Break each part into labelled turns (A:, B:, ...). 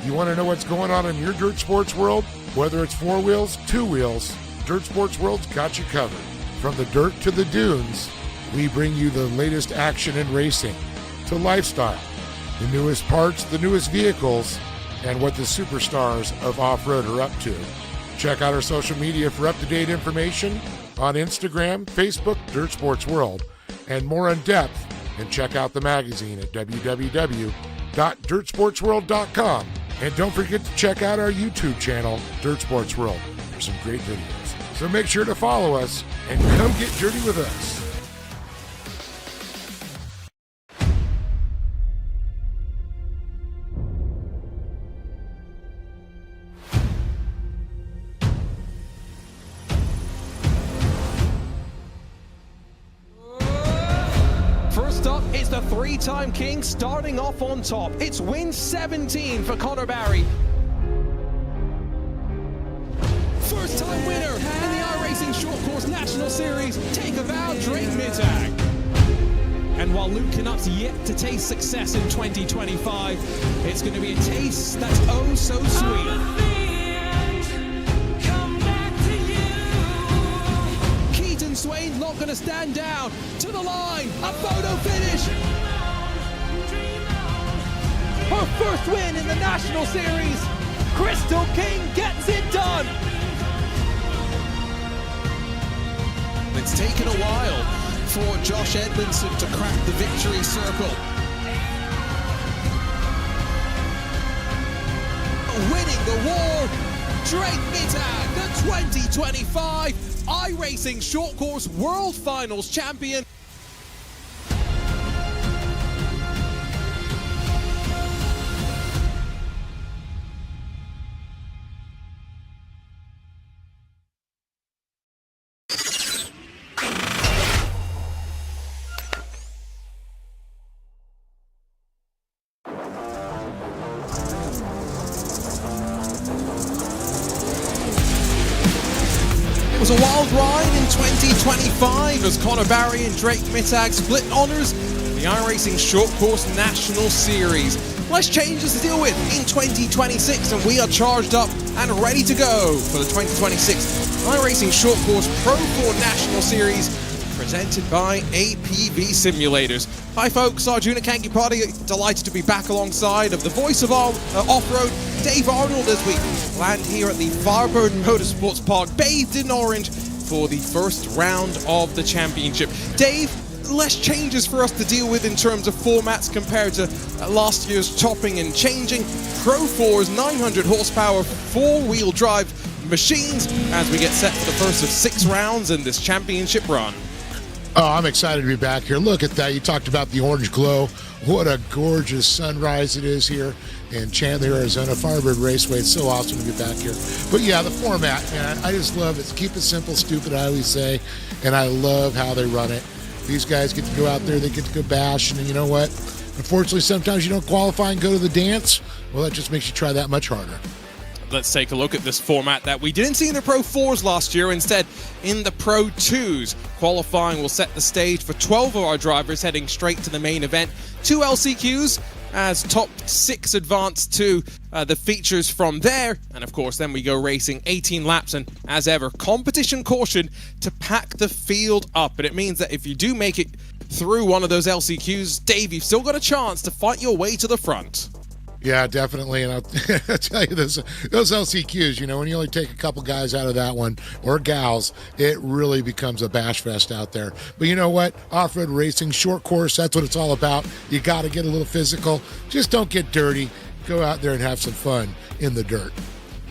A: You want to know what's going on in your dirt sports world? Whether it's 4 wheels, 2 wheels, Dirt Sports World's got you covered. From the dirt to the dunes, we bring you the latest action in racing, to lifestyle, the newest parts, the newest vehicles, and what the superstars of off-road are up to. Check out our social media for up-to-date information on Instagram, Facebook, Dirt Sports World, and more in depth. And check out the magazine at www.dirtsportsworld.com. And don't forget to check out our YouTube channel, Dirt Sports World, for some great videos. So make sure to follow us and come get dirty with us.
B: First up, it's the 3-time king starting off on top. It's win 17 for Connor Barry. First-time winner in the iRacing Short Course National Series, take a bow, Drake Mittag. And while Luke Canuck's yet to taste success in 2025, it's going to be a taste that's oh so sweet. Keaton Swain's not going to stand down. To the line, a photo finish. Her first win in the National Series. Crystal King gets it done. It's taken a while for Josh Edmondson to crack the victory circle. Winning the war, Drake Mittag, the 2025 iRacing Short Course World Finals champion. It was a wild ride in 2025 as Connor Barry and Drake Mittag split honours in the iRacing Short Course National Series. Less changes to deal with in 2026, and we are charged up and ready to go for the 2026 iRacing Short Course Pro 4 National Series presented by APV Simulators. Hi folks, Arjuna Kankipati, delighted to be back alongside of the voice of our off-road, Dave Arnold, as we land here at the Firebird Motorsports Park, bathed in orange for the first round of the championship. Dave, less changes for us to deal with in terms of formats compared to last year's chopping and changing. Pro 4's 900 horsepower, 4-wheel drive machines as we get set for the first of 6 rounds in this championship run.
A: Oh, I'm excited to be back here. Look at that. You talked about the orange glow. What a gorgeous sunrise it is here in Chandler, Arizona, Firebird Raceway. It's so awesome to be back here. But yeah, the format, man, I just love it. Keep it simple, stupid, I always say. And I love how they run it. These guys get to go out there, they get to go bash, and you know what? Unfortunately, sometimes you don't qualify and go to the dance. Well, that just makes you try that much harder.
B: Let's take a look at this format that we didn't see in the Pro 4s last year, instead in the Pro 2s. Qualifying will set the stage for 12 of our drivers heading straight to the main event. 2 LCQs as top 6 advance to the features from there. And of course, then we go racing 18 laps, and as ever, competition caution to pack the field up. And it means that if you do make it through one of those LCQs, Dave, you've still got a chance to fight your way to the front.
A: Yeah, definitely. And I'll tell you this, those LCQs, you know, when you only take a couple guys out of that one, or gals, it really becomes a bash fest out there. But you know what? Off-road racing, short course, that's what it's all about. You got to get a little physical. Just don't get dirty. Go out there and have some fun in the dirt.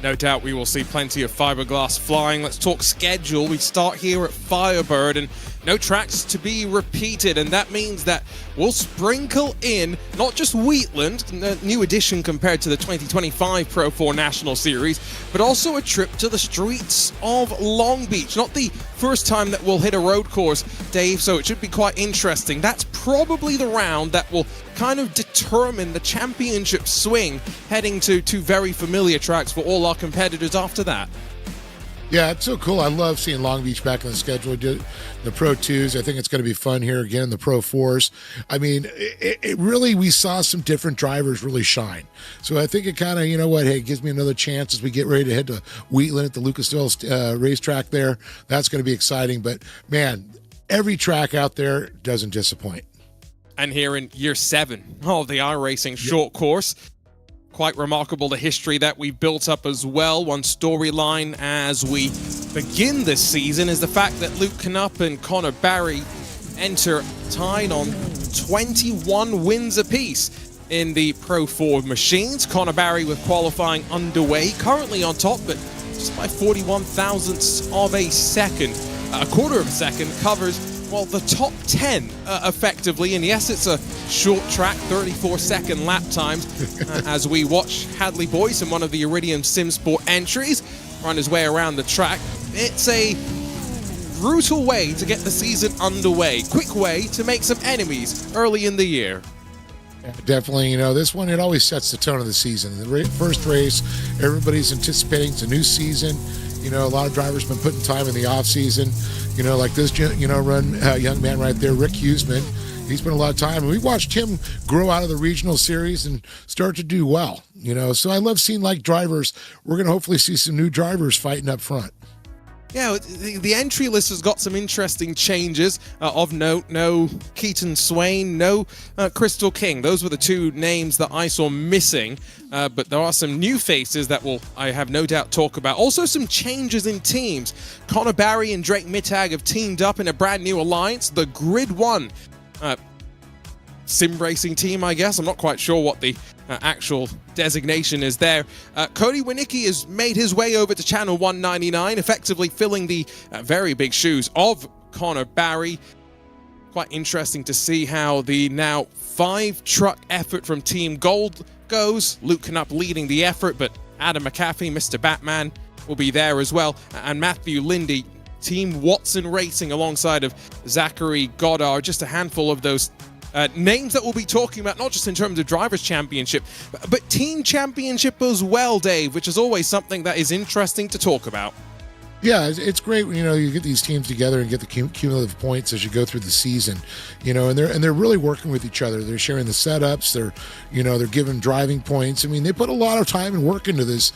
B: No doubt we will see plenty of fiberglass flying. Let's talk schedule. We start here at Firebird, and no tracks to be repeated, and that means that we'll sprinkle in not just Wheatland, the new addition compared to the 2025 Pro 4 National Series, but also a trip to the streets of Long Beach. Not the first time that we'll hit a road course, Dave, so it should be quite interesting. That's probably the round that will kind of determine the championship swing, heading to 2 very familiar tracks for all our competitors after that.
A: Yeah, it's so cool. I love seeing Long Beach back on the schedule. We did the Pro 2s. I think it's going to be fun here again in the Pro 4s. I mean, it really, we saw some different drivers really shine. So I think it kind of, you know what, hey, it gives me another chance as we get ready to head to Wheatland at the Lucasville racetrack there. That's going to be exciting. But, man, every track out there doesn't disappoint.
B: And here in year 7 of the iRacing short course, quite remarkable the history that we built up as well. One storyline as we begin this season is the fact that Luke Knupp and Connor Barry enter tied on 21 wins apiece in the Pro 4 machines. Connor Barry with qualifying underway, currently on top, but just by 41 thousandths of a second. A quarter of a second covers, well, the top 10 effectively. And yes, it's a short track, 34-second lap times as we watch Hadley Boyce in one of the Iridium SimSport entries run his way around the track. It's a brutal way to get the season underway. Quick way to make some enemies early in the year.
A: Definitely, you know, this one, it always sets the tone of the season. The first race, everybody's anticipating it's a new season. You know, a lot of drivers been putting time in the off season. You know, like this, you know, young man right there, Rick Huseman. He's spent a lot of time, and we watched him grow out of the regional series and start to do well. You know, so I love seeing like drivers. We're going to hopefully see some new drivers fighting up front.
B: Yeah, the entry list has got some interesting changes of note. No Keaton Swain, no Crystal King. Those were the two names that I saw missing. But there are some new faces that I have no doubt, talk about. Also some changes in teams. Connor Barry and Drake Mittag have teamed up in a brand new alliance, the Grid 1 sim racing team, I guess. I'm not quite sure what the actual designation is there. Cody Winicki has made his way over to Channel 199, effectively filling the very big shoes of Connor Barry. Quite interesting to see how the now 5-truck effort from Team Gold goes. Luke Knupp leading the effort, but Adam McAfee, Mr. Batman, will be there as well. And Matthew Lindy, Team Watson Racing, alongside of Zachary Goddard. Just a handful of those names that we'll be talking about, not just in terms of Drivers' Championship, but Team Championship as well, Dave, which is always something that is interesting to talk about.
A: Yeah, it's great when, you know, you get these teams together and get the cumulative points as you go through the season, you know, and they're really working with each other. They're sharing the setups. They're giving driving points. I mean, they put a lot of time and work into this,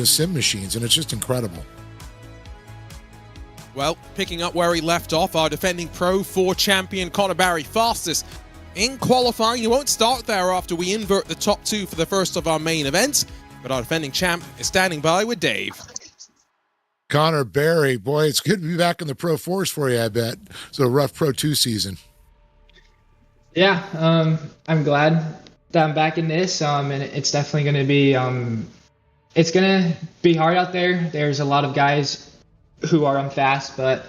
A: sim machines, and it's just incredible.
B: Well, picking up where he left off, our defending Pro 4 champion Connor Barry, fastest in qualifying. You won't start there after we invert the top 2 for the first of our main events, but our defending champ is standing by with Dave.
A: Connor Barry, boy, it's good to be back in the Pro 4s for you, I bet. So a rough Pro 2 season.
C: Yeah, I'm glad that I'm back in this, and it's definitely going to be it's going to be hard out there. There's a lot of guys who are fast, but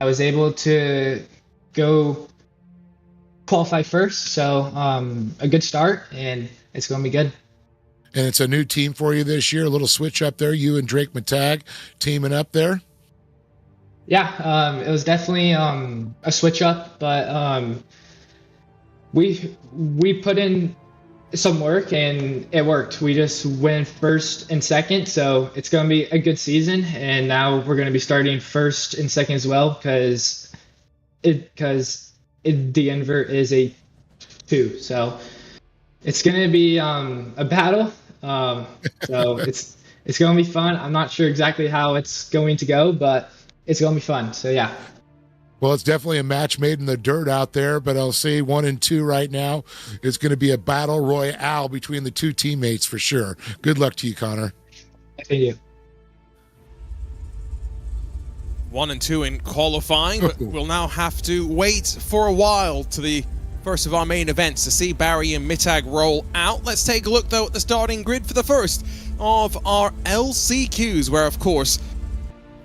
C: I was able to go qualify first, so a good start, and it's going to be good.
A: And it's a new team for you this year, a little switch up there, you and Drake Mittag teaming up there?
C: Yeah, it was definitely a switch up, but we put in some work and it worked. We just went first and second, so it's going to be a good season, and now we're going to be starting first and second as well because the invert is a 2, so it's going to be a battle. So it's going to be fun. I'm not sure exactly how it's going to go, but it's going to be fun. So yeah.
A: Well, it's definitely a match made in the dirt out there, but I'll say 1 and 2 right now. It's going to be a battle royale between the two teammates for sure. Good luck to you, Connor.
C: Thank you.
B: 1 and 2 in qualifying, but we'll now have to wait for a while to the first of our main events to see Barry and Mittag roll out. Let's take a look, though, at the starting grid for the first of our LCQs, where, of course,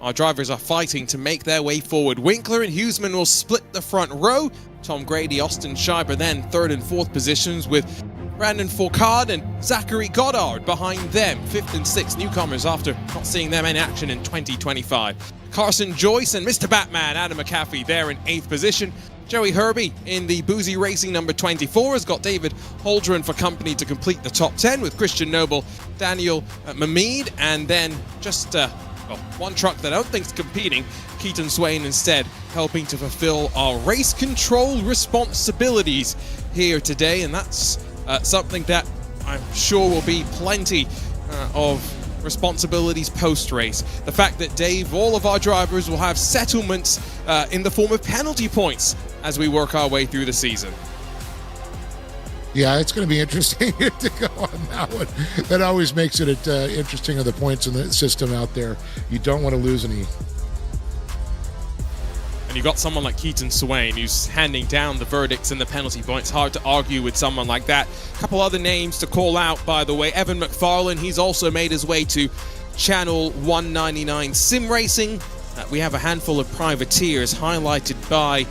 B: our drivers are fighting to make their way forward. Winkler and Huseman will split the front row. Tom Grady, Austin Scheiber then 3rd and 4th positions, with Brandon Fourcade and Zachary Goddard behind them. 5th and 6th newcomers after not seeing them in action in 2025. Carson Joyce and Mr. Batman, Adam McAfee, there in 8th position. Joey Herbie in the Boozy Racing number 24 has got David Holdren for company to complete the top 10, with Christian Noble, Daniel Mamede, and then just well, one truck that I don't think is competing, Keaton Swain instead helping to fulfill our race control responsibilities here today, and that's something that I'm sure will be plenty of responsibilities post-race. The fact that, Dave, all of our drivers will have settlements in the form of penalty points as we work our way through the season.
A: Yeah, it's going to be interesting to go on that one. That always makes it interesting of the points in the system out there. You don't want to lose any.
B: And you've got someone like Keaton Swain who's handing down the verdicts and the penalty points. Hard to argue with someone like that. A couple other names to call out, by the way. Evan McFarlane, he's also made his way to Channel 199 Sim Racing. We have a handful of privateers highlighted by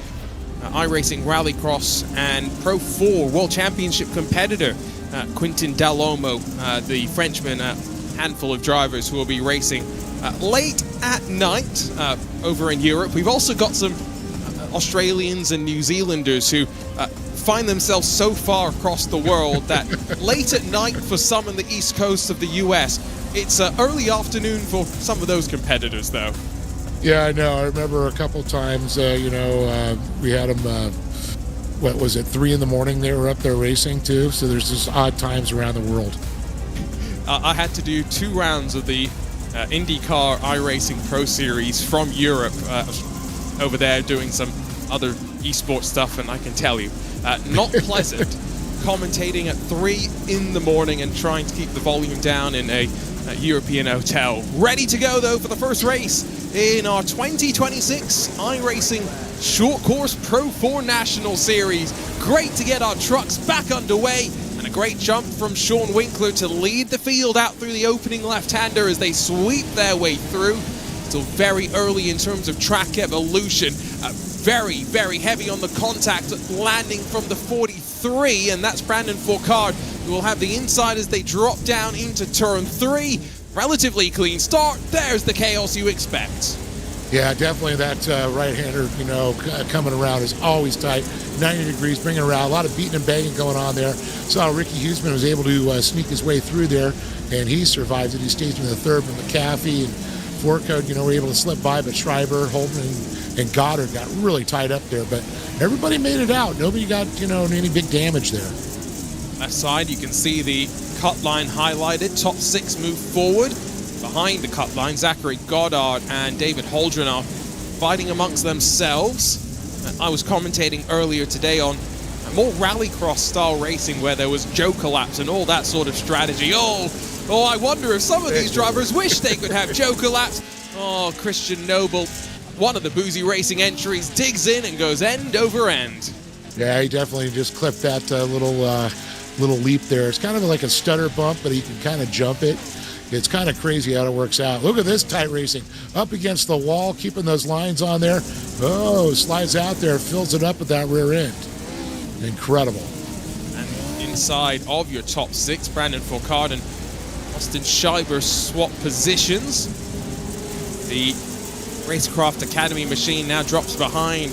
B: iRacing Rallycross and Pro 4 World Championship competitor Quentin Dalomo, the Frenchman, a handful of drivers who will be racing late at night over in Europe. We've also got some Australians and New Zealanders who find themselves so far across the world that late at night for some in the east coast of the US, it's early afternoon for some of those competitors though.
A: Yeah, I know. I remember a couple times, we had them, what was it, 3 in the morning they were up there racing too, so there's just odd times around the world.
B: I had to do 2 rounds of the IndyCar iRacing Pro Series from Europe over there doing some other esports stuff, and I can tell you, not pleasant commentating at 3 in the morning and trying to keep the volume down in a European hotel. Ready to go though for the first race in our 2026 iRacing Short Course Pro 4 National Series. Great to get our trucks back underway, and a great jump from Sean Winkler to lead the field out through the opening left-hander as they sweep their way through. Still very early in terms of track evolution. Very, very heavy on the contact, landing from the 43, and that's Brandon Fourcade who will have the inside as they drop down into turn 3. Relatively clean start. There's the chaos you expect.
A: Yeah, definitely that right-hander, coming around is always tight. 90 degrees, bringing around. A lot of beating and banging going on there. Saw Ricky Huseman was able to sneak his way through there, and he survives it. He stays in the third from McAfee, and Fourcade, were able to slip by, but Schreiber, Holden, and Goddard got really tight up there. But everybody made it out. Nobody got, any big damage there.
B: Left side, you can see the cut line highlighted. Top 6 move forward. Behind the cut line, Zachary Goddard and David Holdren are fighting amongst themselves. I was commentating earlier today on more rallycross style racing where there was Joker laps and all that sort of strategy. Oh, I wonder if some of these drivers wish they could have Joker laps. Oh, Christian Noble, one of the Boozy Racing entries, digs in and goes end over end.
A: Yeah, he definitely just clipped that little leap there. It's kind of like a stutter bump, but he can kind of jump it. It's kind of crazy how it works out. Look at this tight racing. Up against the wall, keeping those lines on there. Oh, slides out there, fills it up at that rear end. Incredible.
B: And inside of your top 6, Brandon Fourcade and Austin Schreiber swap positions. The Racecraft Academy machine now drops behind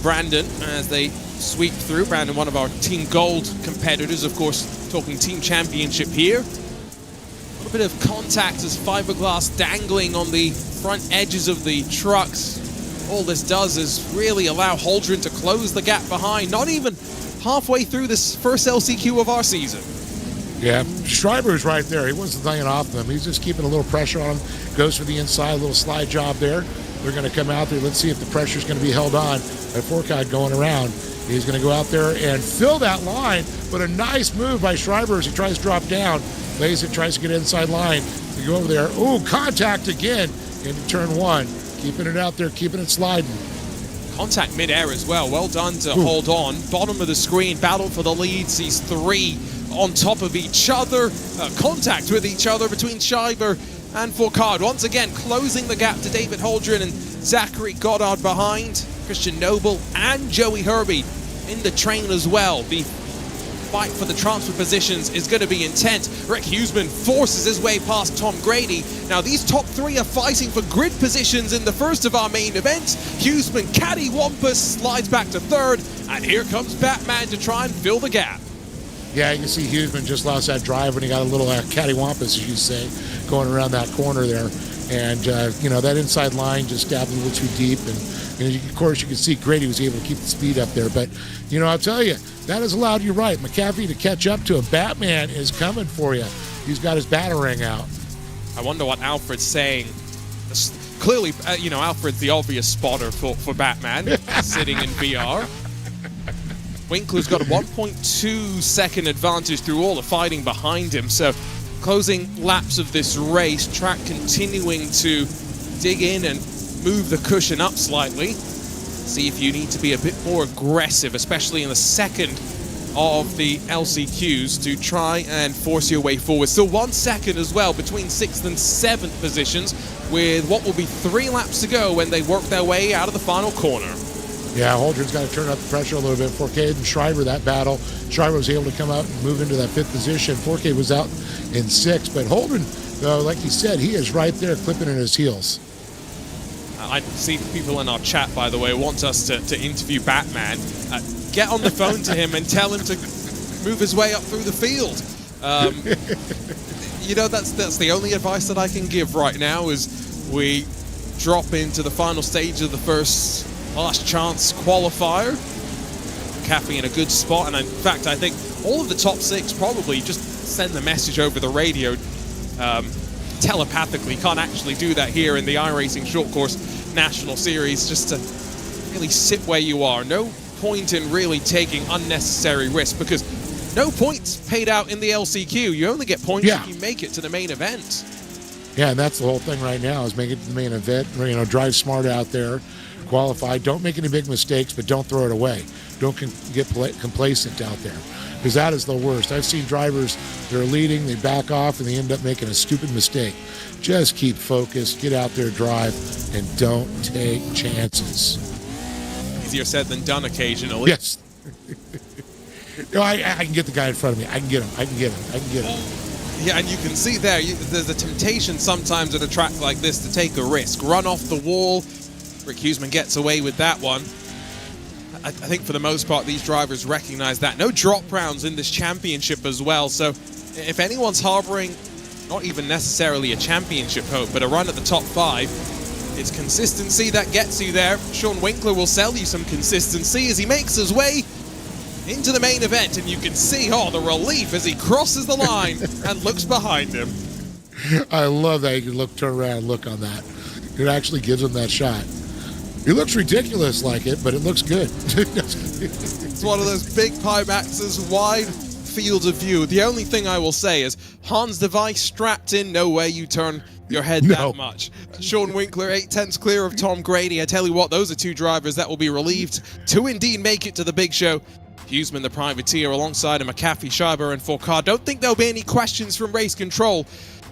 B: Brandon as they sweep through. Brandon, one of our Team Gold competitors, of course, talking Team Championship here. A little bit of contact as fiberglass dangling on the front edges of the trucks. All this does is really allow Holdren to close the gap behind, not even halfway through this first LCQ of our season.
A: Yeah, Schreiber's right there. He wasn't laying off them. He's just keeping a little pressure on him. Goes for the inside, a little slide job there. They're going to come out there. Let's see if the pressure's going to be held on by Fourcade going around. He's going to go out there and fill that line, but a nice move by Schreiber as he tries to drop down. Lays it, tries to get inside line to go over there. Ooh, contact again into turn 1. Keeping it out there, keeping it sliding.
B: Contact mid-air as well. Well done to hold on. Bottom of the screen, battle for the lead. Sees 3 on top of each other. Contact with each other between Schreiber and Fourcade. Once again, closing the gap to David Holdren and Zachary Goddard behind. Christian Noble and Joey Herbie in the train as well. The fight for the transfer positions is going to be intense. Rick Huseman forces his way past Tom Grady. Now these top 3 are fighting for grid positions in the first of our main events. Huseman cattywampus slides back to 3rd, and here comes Batman to try and fill the gap.
A: Yeah, you can see Huseman just lost that drive when he got a little cattywampus, as you say, going around that corner there. And, that inside line just got a little too deep. And of course, you can see Grady was able to keep the speed up there. But, I'll tell you, that has allowed you right. McAfee to catch up to him. Batman is coming for you. He's got his batarang out.
B: I wonder what Alfred's saying. Clearly, Alfred's the obvious spotter for Batman, sitting in VR. Winkler's got a 1.2 second advantage through all the fighting behind him. So closing laps of this race, track continuing to dig in and move the cushion up slightly. See if you need to be a bit more aggressive, especially in the second of the LCQs, to try and force your way forward. Still 1 second as well between 6th and 7th positions, with what will be 3 laps to go when they work their way out of the final corner.
A: Yeah, Holdren's got to turn up the pressure a little bit. Forcade and Schreiber, that battle. Schreiber was able to come out and move into that 5th position. Forcade was out in 6th, but Holdren, like you said, he is right there clipping in his heels.
B: I see people in our chat, by the way, want us to interview Batman. Get on the phone to him and tell him to move his way up through the field. That's the only advice that I can give right now, is we drop into the final stage of the first last chance qualifier. McAfee in a good spot, and in fact, I think all of the top 6 probably just send the message over the radio telepathically. Can't actually do that here in the iRacing Short Course National Series, just to really sit where you are. No point in really taking unnecessary risks, because no points paid out in the LCQ. You only get points if you make it to the main event.
A: Yeah, and that's the whole thing right now, is make it to the main event. Drive smart out there, qualify. Don't make any big mistakes, but don't throw it away. Don't get complacent out there, because that is the worst. I've seen drivers, they're leading, they back off, and they end up making a stupid mistake. Just keep focused, get out there, drive, and don't take chances.
B: Easier said than done occasionally.
A: Yes. I can get the guy in front of me. I can get him.
B: Yeah, and you can see there's a temptation sometimes at a track like this to take a risk. Run off the wall. Rick Huseman gets away with that one. I think for the most part, these drivers recognize that. No drop rounds in this championship as well. So if anyone's harboring not even necessarily a championship hope, but a run at the top 5, it's consistency that gets you there. Sean Winkler will sell you some consistency as he makes his way into the main event, and you can see, the relief as he crosses the line and looks behind him.
A: I love that you can turn around and look on that. It actually gives him that shot. It looks ridiculous like it, but it looks good.
B: It's one of those big Pimaxes, wide field of view. The only thing I will say is Hans device strapped in, no way you turn your head that much. Sean Winkler 8/10 clear of Tom Grady. I tell you what, those are 2 drivers that will be relieved to indeed make it to the big show. Huseman, the privateer, alongside of McAfee, Schreiber, and Fourcade. Don't think there'll be any questions from race control.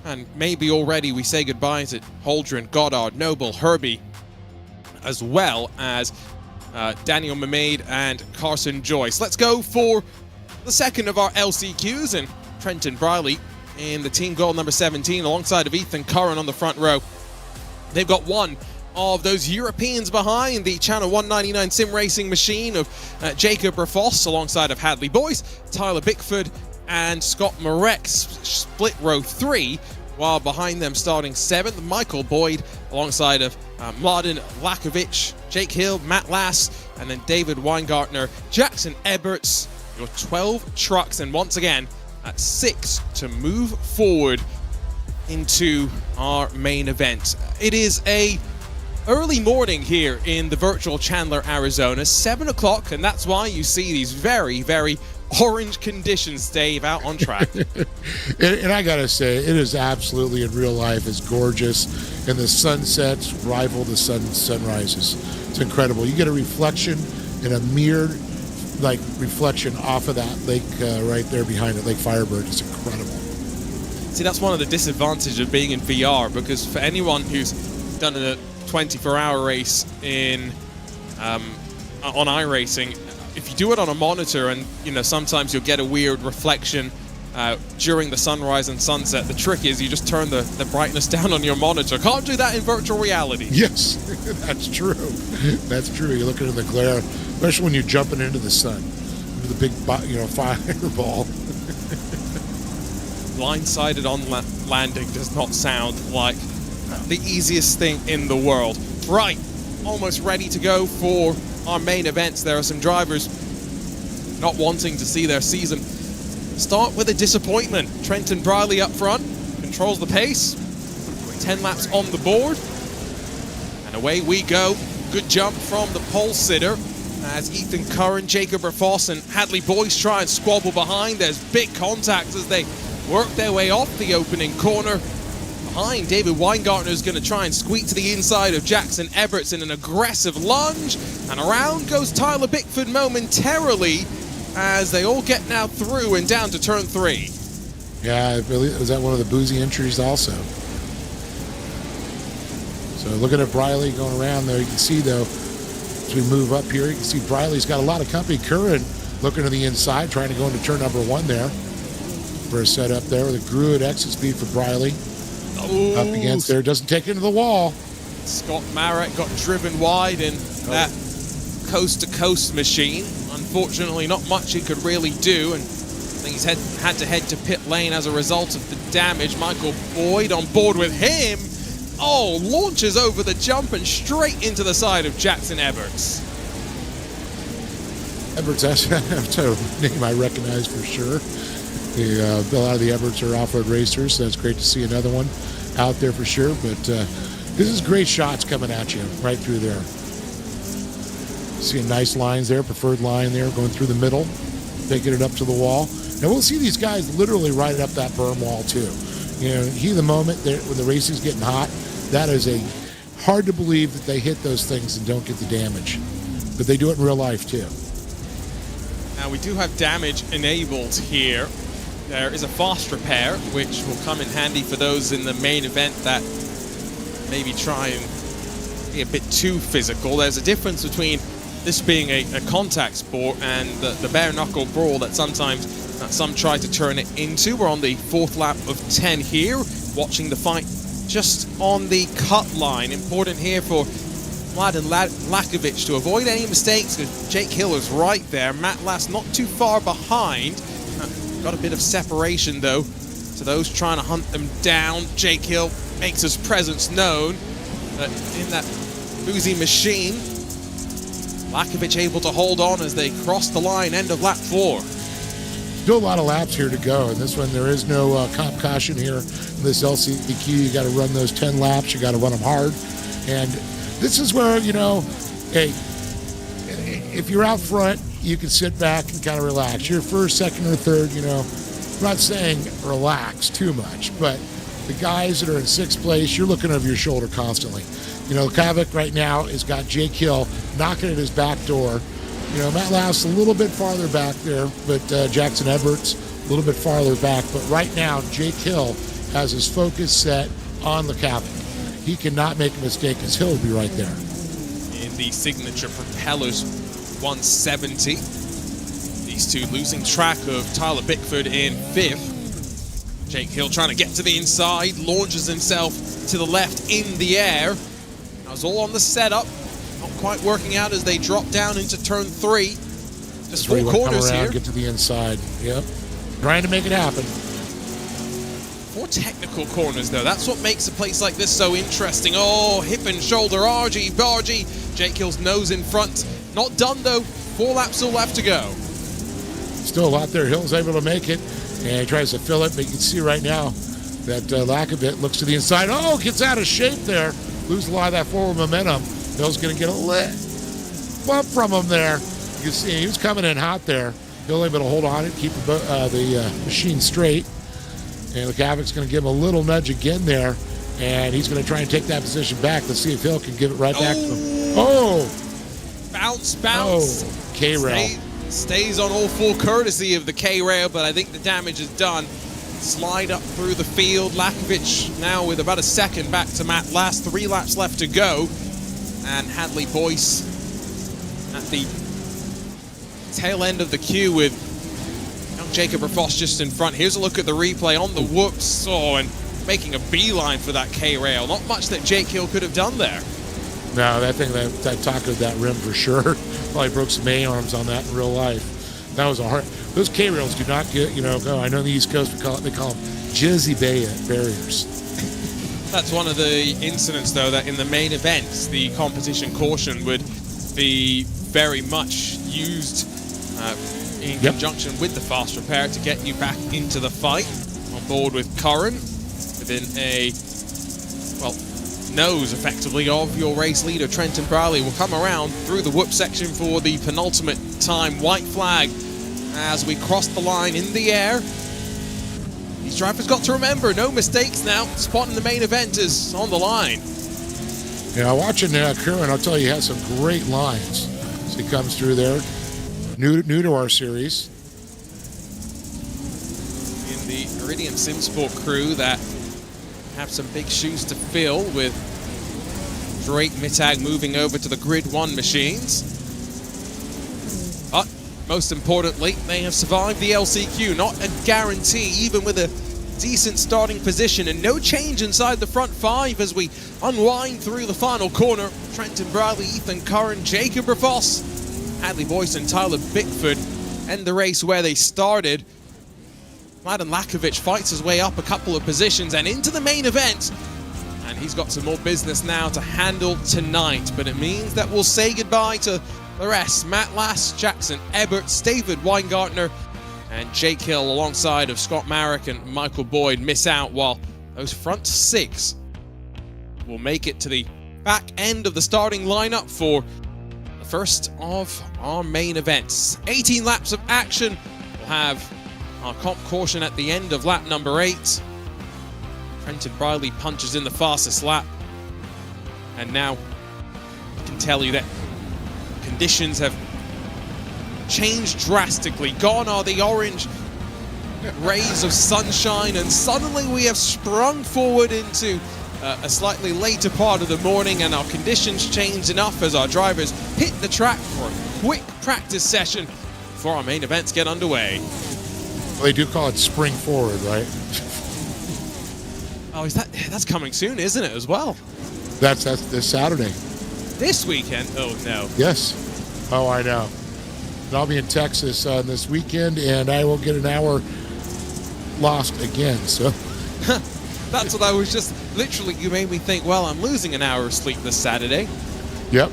B: And maybe already we say goodbye to Holdren, Goddard, Noble, Herbie, as well as Daniel Mamade and Carson Joyce. Let's go for the second of our LCQs, and Trenton Briley in the team goal number 17 alongside of Ethan Curran on the front row. They've got one of those Europeans behind the Channel 199 sim racing machine of Jacob Rafoss alongside of Hadley Boyce, Tyler Bickford and Scott Marek split row 3, while behind them starting 7th, Michael Boyd alongside of Mladen Lakovic, Jake Hill, Matt Lass, and then David Weingartner, Jackson Eberts, your 12 trucks, and once again at 6 to move forward into our main event. It is a early morning here in the virtual Chandler, Arizona, 7 o'clock, and that's why you see these very, very orange conditions, Dave, out on track.
A: and I gotta say, it is absolutely, in real life, is gorgeous, and the sunsets rival the sunrises. It's incredible. You get a reflection and a mirrored reflection off of that lake right there behind it, Lake Firebird. It's incredible.
B: See, that's one of the disadvantages of being in VR, because for anyone who's done a 24-hour race on iRacing, if you do it on a monitor, and sometimes you'll get a weird reflection during the sunrise and sunset. The trick is you just turn the brightness down on your monitor. Can't do that in virtual reality.
A: Yes, that's true. That's true. You're looking at the glare, especially when you're jumping into the sun, into the big fireball.
B: Blindsided on landing does not sound like the easiest thing in the world. Right, almost ready to go for our main events. There are some drivers not wanting to see their season start with a disappointment. Trenton Briley up front controls the pace with 10 laps on the board, and away we go. Good jump from the pole sitter as Ethan Curran, Jacob Rafoss and Hadley Boyce try and squabble behind. There's big contact as they work their way off the opening corner. Behind, David Weingartner is going to try and squeak to the inside of Jackson Everts in an aggressive lunge, and around goes Tyler Bickford momentarily as they all get now through and down to turn 3.
A: Yeah, was that one of the boozy entries also? So looking at Briley going around there, you can see though, as we move up here, you can see Briley's got a lot of company. Curran looking to the inside, trying to go into turn number 1 there for a setup there with a Gruid exit speed for Briley.
B: Ooh.
A: Up against there, doesn't take it into the wall.
B: Scott Marek got driven wide in that coast-to-coast machine. Unfortunately, not much he could really do, and I think he's had to head to pit lane as a result of the damage. Michael Boyd on board with him. Oh, launches over the jump and straight into the side of Jackson Everts.
A: Everts, that's a name I recognize for sure. A lot of the Everts are off-road racers, so that's great to see another one out there for sure. But this is great shots coming at you right through there. Seeing nice lines there, preferred line there, going through the middle, taking it up to the wall. And we'll see these guys literally right up that berm wall too. You know, heat of the moment when the racing's getting hot, that is a hard to believe that they hit those things and don't get the damage. But they do it in real life too.
B: Now we do have damage enabled here. There is a fast repair, which will come in handy for those in the main event that maybe try and be a bit too physical. There's a difference between this being a contact sport and the bare knuckle brawl that sometimes some try to turn it into. We're on the 4th lap of 10 here, watching the fight just on the cut line. Important here for Mladen Lakovic to avoid any mistakes because Jake Hill is right there. Matt Lass not too far behind. Got a bit of separation though to those trying to hunt them down. Jake Hill makes his presence known, but in that boozy machine, Lakovic able to hold on as they cross the line, end of lap 4.
A: Still a lot of laps here to go. In this one, there is no comp caution here. In this LCQ, you got to run those 10 laps. You got to run them hard. And this is where, you know, hey, if you're out front, you can sit back and kind of relax. You're first, second, or third, you know. I'm not saying relax too much, but the guys that are in 6th place, you're looking over your shoulder constantly. You know, Kavik right now has got Jake Hill knocking at his back door. You know, Matt Lass a little bit farther back there, but Jackson Everts a little bit farther back. But right now, Jake Hill has his focus set on the Kavik. He cannot make a mistake because Hill will be right there.
B: In the signature propellers 170. These two losing track of Tyler Bickford in 5th. Jake Hill trying to get to the inside, launches himself to the left in the air. That was all on the setup. Not quite working out as they drop down into turn 3. Just 4 corners here.
A: Get to the inside. Yep. Trying to make it happen.
B: 4 technical corners though. That's what makes a place like this so interesting. Oh, hip and shoulder, argy-bargy. Jake Hill's nose in front. Not done though. 4 laps still left to go.
A: Still a lot there. Hill's able to make it, and he tries to fill it, but you can see right now that Lakovic looks to the inside. Oh, gets out of shape there. Loses a lot of that forward momentum. Hill's going to get a lit bump from him there. You can see he was coming in hot there. Hill able to hold on and keep the machine straight. And Lakavic's going to give him a little nudge again there, and he's going to try and take that position back. Let's see if Hill can give it right back to him. Oh!
B: Bounce.
A: Oh, K-Rail.
B: Stays on all 4 courtesy of the K-Rail, but I think the damage is done. Slide up through the field. Lakovic now with about a second back to Matt Lass. 3 laps left to go. And Hadley Boyce at the tail end of the queue with young Jacob Rafoss just in front. Here's a look at the replay on the whoops. Oh, and making a beeline for that K-Rail. Not much that Jake Hill could have done there.
A: No, that thing, that taco, that rim for sure. Probably broke some A-arms on that in real life. That was a hard. Those K rails do not get, go. I know on the East Coast they call them Jizzy barriers.
B: That's one of the incidents, though, that in the main events, the competition caution would be very much used in conjunction with the fast repair to get you back into the fight. On board with Curran, within a, nose, effectively, of your race leader, Trenton Browley, will come around through the whoop section for the penultimate time. White flag as we cross the line in the air. These drivers got to remember, no mistakes now. Spot in the main event is on the line.
A: Yeah, watching Curran, I'll tell you, he has some great lines as he comes through there. New to our series.
B: In the Iridium Simsport crew that have some big shoes to fill, with Drake Mittag moving over to the Grid 1 machines. But most importantly, they have survived the LCQ. Not a guarantee, even with a decent starting position, and no change inside the front five as we unwind through the final corner. Trenton Bradley, Ethan Curran, Jacob Rafos, Hadley Boyce and Tyler Bickford end the race where they started. Mladen Lakovic fights his way up a couple of positions and into the main event. And he's got some more business now to handle tonight. But it means that we'll say goodbye to the rest. Matt Lass, Jackson Eberts, David Weingartner, and Jake Hill alongside of Scott Marek and Michael Boyd miss out, while those front six will make it to the back end of the starting lineup for the first of our main events. 18 laps of action. We'll have our comp caution at the end of lap number 8. Trenton Briley punches in the fastest lap. And now I can tell you that conditions have changed drastically. Gone are the orange rays of sunshine, and suddenly we have sprung forward into a slightly later part of the morning, and our conditions changed enough as our drivers hit the track for a quick practice session before our main events get underway.
A: Well, they do call it spring forward, right?
B: Oh, that's coming soon, isn't it, as well?
A: That's this Saturday.
B: This weekend? Oh, no.
A: Yes. Oh, I know. And I'll be in Texas this weekend, and I will get an hour lost again. So
B: that's what I was just, literally, you made me think, well, I'm losing an hour of sleep this Saturday.
A: Yep.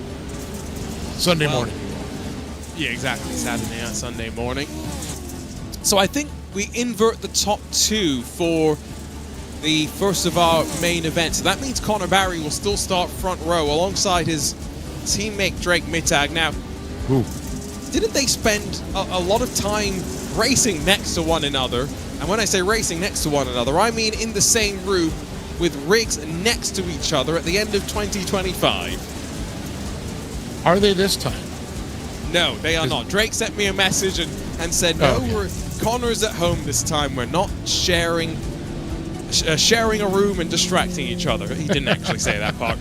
A: Sunday morning.
B: Yeah, exactly. Saturday and Sunday morning. So I think we invert the top two for the first of our main events. So that means Connor Barry will still start front row alongside his teammate Drake Mittag. Now, didn't they spend a lot of time racing next to one another? And when I say racing next to one another, I mean in the same room with rigs next to each other at the end of 2025.
A: Are they this time?
B: No, they are not. Drake sent me a message and said, no, Connor's at home this time. We're not sharing a room and distracting each other. He didn't actually say that part.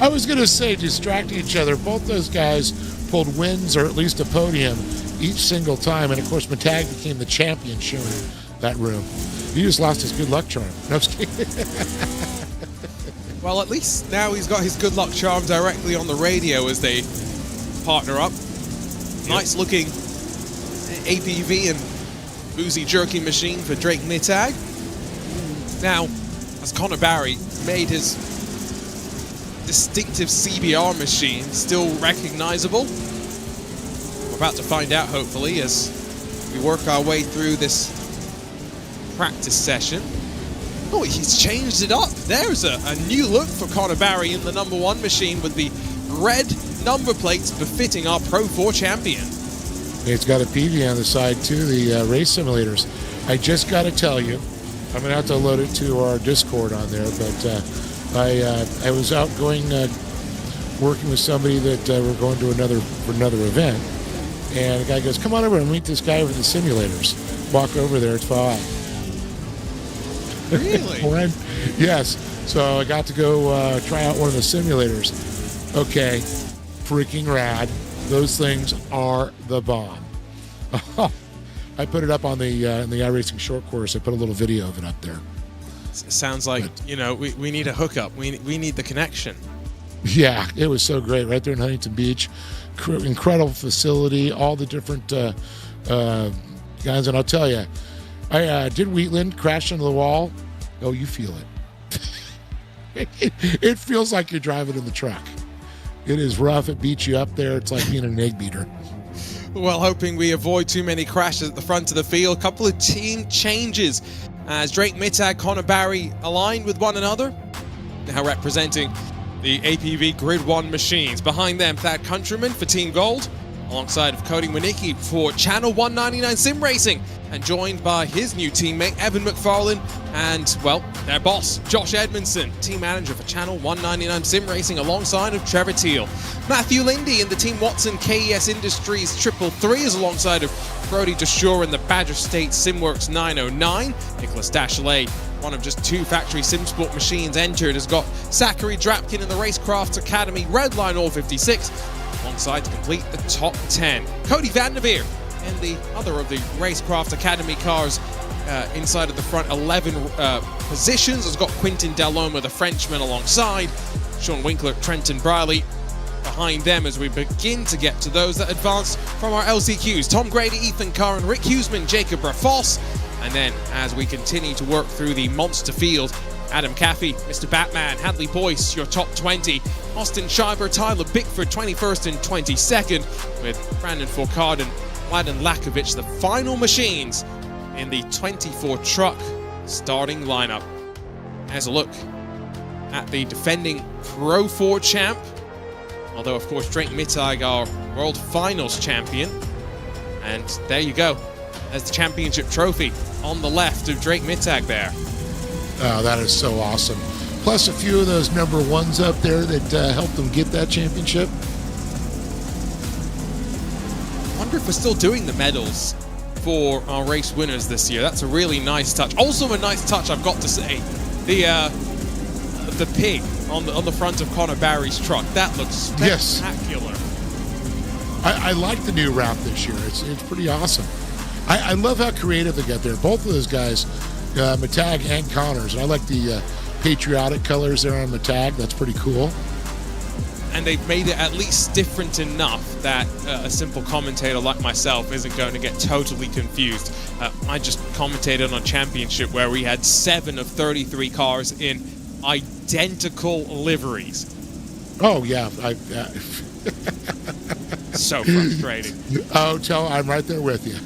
A: I was going to say distracting each other. Both those guys pulled wins, or at least a podium, each single time. And, of course, Mittag became the champion sharing that room. He just lost his good luck charm. No, I'm just kidding.
B: Well, at least now he's got his good luck charm directly on the radio as they partner up. Nice looking APV and boozy jerky machine for Drake Mittag. Now, as Connor Barry made his distinctive CBR machine still recognizable, we're about to find out, hopefully, as we work our way through this practice session. Oh, he's changed it up. There's a new look for Connor Barry in the number 1 machine with the red number plates befitting our Pro 4 champion.
A: It's got a PV on the side, too, the race simulators. I just got to tell you, I'm going to have to load it to our Discord on there, but I was out working with somebody that we're going to another event, and the guy goes, come on over and meet this guy with the simulators. Walk over there, it's fine.
B: Really?
A: Yes. So I got to go try out one of the simulators. Okay, freaking rad. Those things are the bomb. I put it up on the iRacing short course. I put a little video of it up there.
B: It sounds like, we need a hookup. We need the connection.
A: Yeah, it was so great right there in Huntington Beach. Incredible facility, all the different Guys, and I'll tell you, I did Wheatland, crashed into the wall. Oh, you feel it. It feels like you're driving in the truck. It is rough. It beats you up there. It's like being an egg beater.
B: Well, hoping we avoid too many crashes at the front of the field. Couple of team changes as Drake Mittag, Connor Barry aligned with one another. Now representing the APV Grid 1 machines. Behind them, Thad Countryman for Team Gold, alongside of Cody Winicki for Channel 199 Sim Racing, and joined by his new teammate, Evan McFarlane, and, well, their boss, Josh Edmondson, team manager for Channel 199 Sim Racing, alongside of Trevor Teal. Matthew Lindy in the Team Watson KES Industries 333 is alongside of Brody Deshore in the Badger State Simworks 909. Nicholas Dashley, one of just 2 factory SimSport machines entered, has got Zachary Drapkin in the Racecraft Academy Redline All 56, alongside to complete the top 10. Cody Vanderveer in the other of the Racecraft Academy cars inside of the front 11 positions has got Quintin Deloma, the Frenchman, alongside Sean Winkler, Trenton Briley behind them as we begin to get to those that advance from our LCQs. Tom Grady, Ethan Curran, Rick Huseman, Jacob Rafoss, and then as we continue to work through the monster field, Adam Caffey, Mr. Batman, Hadley Boyce, your top 20. Austin Schreiber, Tyler Bickford, 21st and 22nd, with Brandon Fourcade and Mladen Lakovic, the final machines in the 24 truck starting lineup. As a look at the defending Pro 4 champ, although of course Drake Mittag, our World Finals champion. And there you go, as the championship trophy on the left of Drake Mittag there.
A: Oh, that is so awesome. Plus a few of those number ones up there that helped them get that championship.
B: I wonder if we're still doing the medals for our race winners this year. That's a really nice touch. Also a nice touch, I've got to say, the pig on the front of Connor Barry's truck. That looks spectacular.
A: Yes. I like the new wrap this year. It's pretty awesome. I love how creative they got there. Both of those guys, Mittag and Connors. And I like the patriotic colors there on Mittag. That's pretty cool.
B: And they've made it at least different enough that a simple commentator like myself isn't going to get totally confused. I just commentated on a championship where we had 7 of 33 cars in identical liveries.
A: Oh, yeah.
B: So frustrating.
A: Oh, I'm right there with you.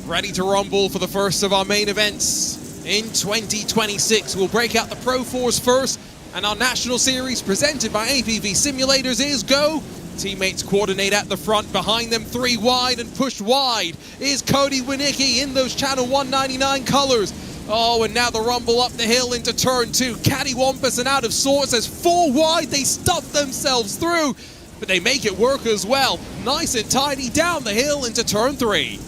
B: Ready to rumble for the first of our main events in 2026. We'll break out the Pro 4s first, and our National Series presented by APV Simulators is go. Teammates coordinate at the front, behind them 3 wide and pushed wide is Cody Winicki in those Channel 199 colors. Oh, and now the rumble up the hill into turn 2. Cattywampus and out of sorts as 4 wide, they stuff themselves through, but they make it work as well. Nice and tidy down the hill into turn 3.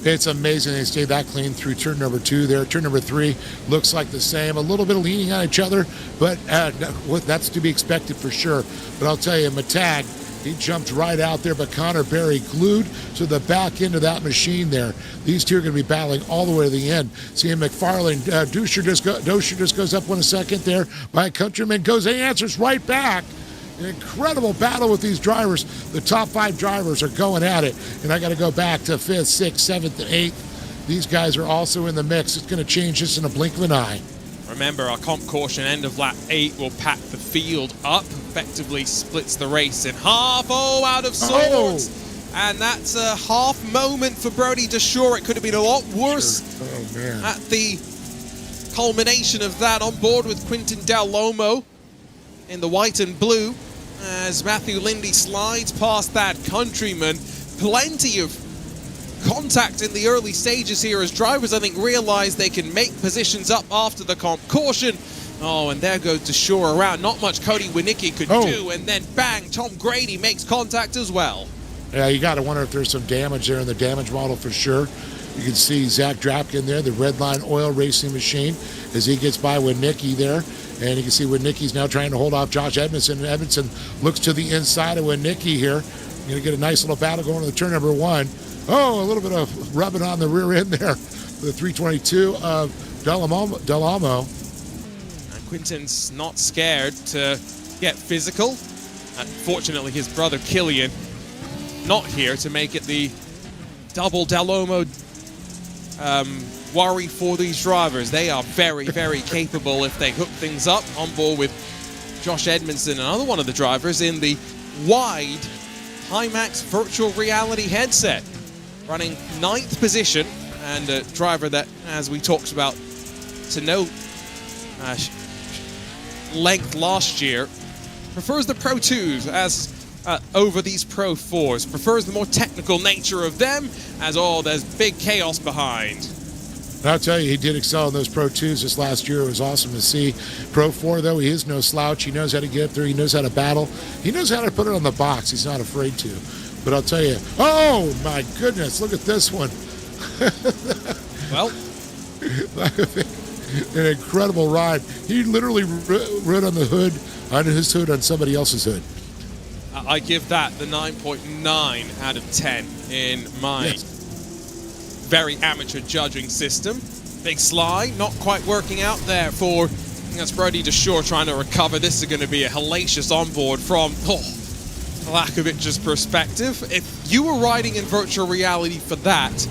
A: It's amazing they stay that clean through turn number 2 there. Turn number 3 looks like the same. A little bit of leaning on each other, but that's to be expected for sure. But I'll tell you, Mittag, he jumped right out there, but Connor Barry glued to the back end of that machine there. These two are going to be battling all the way to the end. Seeing McFarlane, Dosher just goes up 1 second there by Countryman, goes and answers right back. An incredible battle with these drivers. The top 5 drivers are going at it. And I got to go back to 5th, 6th, 7th, and 8th. These guys are also in the mix. It's going to change this in a blink of an eye.
B: Remember, our comp caution end of lap 8 will pack the field up. Effectively splits the race in half. Oh, out of sorts. Oh. And that's a half moment for Brody Deshore. It could have been a lot worse at the culmination of that. On board with Quintin Dellomo in the white and blue as Matthew Lindy slides past that Countryman. Plenty of contact in the early stages here as drivers, I think, realize they can make positions up after the comp caution. Oh, and there goes Deshore around. Not much Cody Winicki could do, and then bang, Tom Grady makes contact as well.
A: Yeah, you got to wonder if there's some damage there in the damage model for sure. You can see Zach Drapkin there, the Redline Oil Racing machine, as he gets by Winicki there. And you can see Winicki's now trying to hold off Josh Edmondson. And Edmondson looks to the inside of Winicki here. You're going to get a nice little battle going to the turn number 1. Oh, a little bit of rubbing on the rear end there. The 322 of Delamo.
B: And Quintin's not scared to get physical. Fortunately, his brother Killian not here to make it the double Delomo worry for these drivers. They are very, very capable if they hook things up. On board with Josh Edmondson, another one of the drivers in the wide Himax virtual reality headset, running 9th position, and a driver that, as we talked about to no length last year, prefers the Pro 2s as over these Pro 4s, prefers the more technical nature of them, as there's big chaos behind.
A: I'll tell you, he did excel in those Pro 2s this last year. It was awesome to see. Pro 4, though, he is no slouch. He knows how to get up there. He knows how to battle. He knows how to put it on the box. He's not afraid to. But I'll tell you, oh, my goodness, look at this one.
B: Well,
A: an incredible ride. He literally rode on the hood, on his hood, on somebody else's hood.
B: I give that the 9.9 out of 10 in my very amateur judging system. Big slide, not quite working out there for, I think that's Brody DeShore trying to recover. This is going to be a hellacious onboard from Lakovic's perspective. If you were riding in virtual reality for that,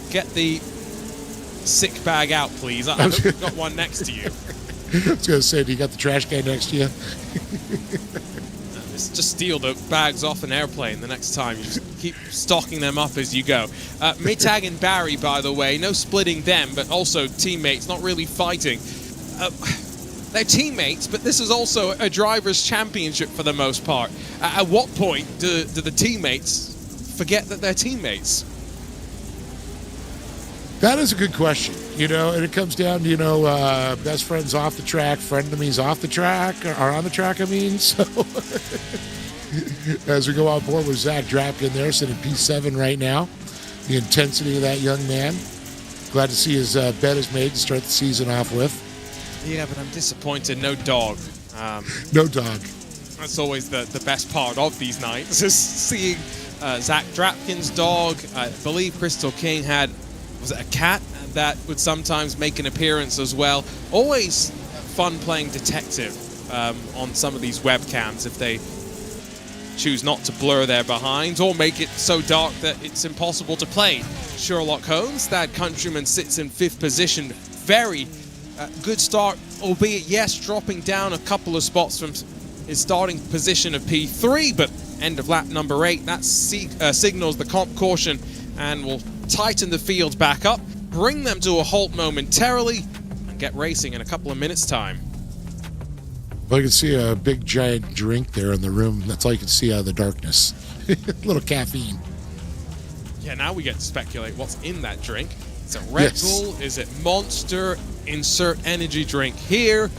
B: get the sick bag out, please. I hope you've got one next to you.
A: I was going to say, do you got the trash can next to you?
B: Just steal the bags off an airplane the next time. You just keep stocking them up as you go. Mittag and Barry, by the way, no splitting them, but also teammates, not really fighting. They're teammates, but this is also a driver's championship for the most part. At what point do the teammates forget that they're teammates?
A: That is a good question, and it comes down to, best friends off the track, frenemies off the track, or on the track, so as we go on board with Zach Drapkin there, sitting P7 right now, the intensity of that young man. Glad to see his bet is made to start the season off with.
B: Yeah, but I'm disappointed, no dog.
A: No dog.
B: That's always the best part of these nights, is seeing Zach Drapkin's dog. I believe Crystal King had, was it a cat that would sometimes make an appearance as well? Always fun playing detective on some of these webcams if they choose not to blur their behinds or make it so dark that it's impossible to play. Sherlock Holmes, that countryman, sits in 5th position. Very good start, albeit, yes, dropping down a couple of spots from his starting position of P3, but end of lap number 8. That signals the comp caution and will tighten the field back up, bring them to a halt momentarily, and get racing in a couple of minutes' time.
A: Well, you can see a big giant drink there in the room. That's all you can see out of the darkness. A little caffeine.
B: Yeah, now we get to speculate what's in that drink. Is it Red Bull? Is it Monster? Insert energy drink here.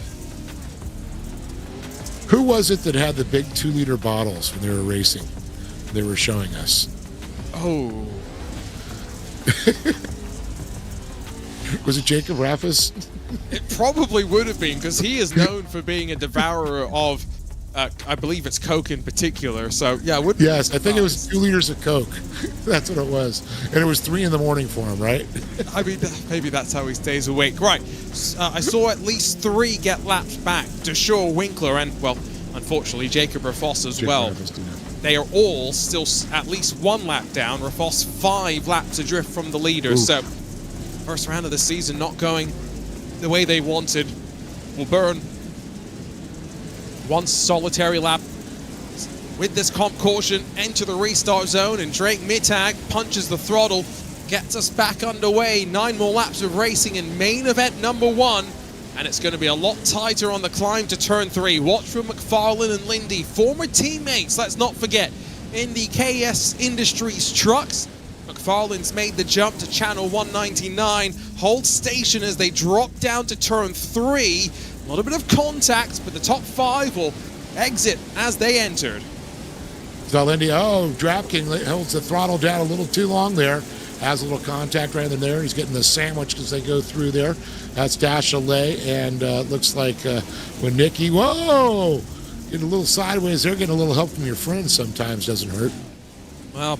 A: Who was it that had the big 2-liter bottles when they were racing? They were showing us.
B: Oh.
A: Was it Jacob Raffas?
B: It probably would have been, because he is known for being a devourer of, I believe it's Coke in particular. So, yeah, it would be.
A: Yes, I think it was 2 liters of Coke. That's what it was. And it was 3 in the morning for him, right?
B: I mean, maybe that's how he stays awake. Right. I saw at least 3 get laps back. DeShore, Winkler, and, well, unfortunately, Jacob Raffos as well. They are all still at least 1 lap down. Raffos 5 laps adrift from the leaders. So, first round of the season not going the way they wanted. Will burn 1 solitary lap with this comp caution, enter the restart zone, and Drake Mittag punches the throttle, gets us back underway. 9 more laps of racing in main event number 1, and it's going to be a lot tighter on the climb to turn 3. Watch for McFarlane and Lindy, former teammates, let's not forget, in the KS Industries trucks. McFarlane's made the jump to channel 199, hold station as they drop down to turn 3. A little bit of contact, but the top 5 will exit as they entered.
A: Lindy, Drapkin holds the throttle down a little too long there. Has a little contact right in there. He's getting the sandwich as they go through there. That's Dashalet, and looks like Winnicki. Whoa! Getting a little sideways there. Getting a little help from your friends sometimes doesn't hurt.
B: Well,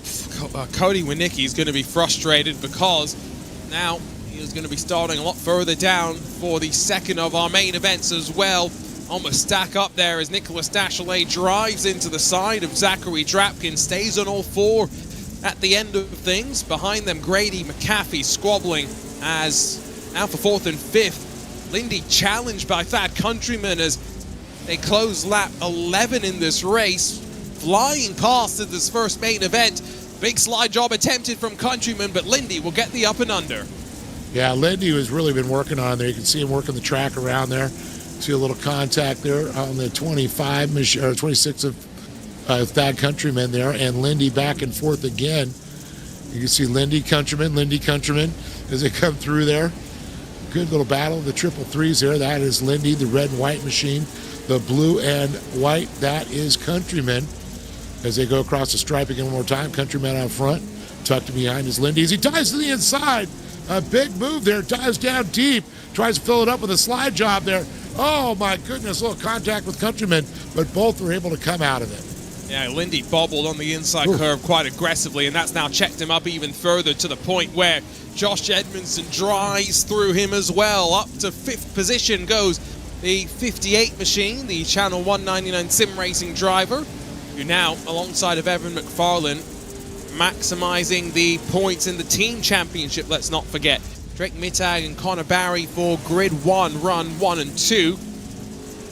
B: Cody Winnicki is going to be frustrated because now he is going to be starting a lot further down for the second of our main events as well. Almost stack up there as Nicholas Dashalet drives into the side of Zachary Drapkin, stays on all 4. at the end of things. Behind them, Grady, McAfee squabbling as now for 4th and 5th. Lindy challenged by Thad Countryman as they close lap 11 in this race. Flying past at this first main event. Big slide job attempted from Countryman, but Lindy will get the up and under.
A: Yeah, Lindy has really been working on there. You can see him working the track around there. See a little contact there on the 25 or 26 of Thad Countryman there, and Lindy back and forth again. You can see Lindy Countryman as they come through there. Good little battle of the triple threes there. That is Lindy, the red and white machine. The blue and white, that is Countryman. As they go across the stripe again one more time, Countryman out front, tucked behind is Lindy as he dives to the inside. A big move there, dives down deep, tries to fill it up with a slide job there. Oh my goodness, little contact with Countryman, but both were able to come out of it.
B: Yeah, Lindy bobbled on the inside curve quite aggressively, and that's now checked him up even further to the point where Josh Edmondson drives through him as well. Up to 5th position goes the 58 machine, the Channel 199 sim racing driver, who now, alongside of Evan McFarlane, maximizing the points in the team championship, let's not forget. Drake Mittag and Connor Barry for Grid 1, Run 1 and 2.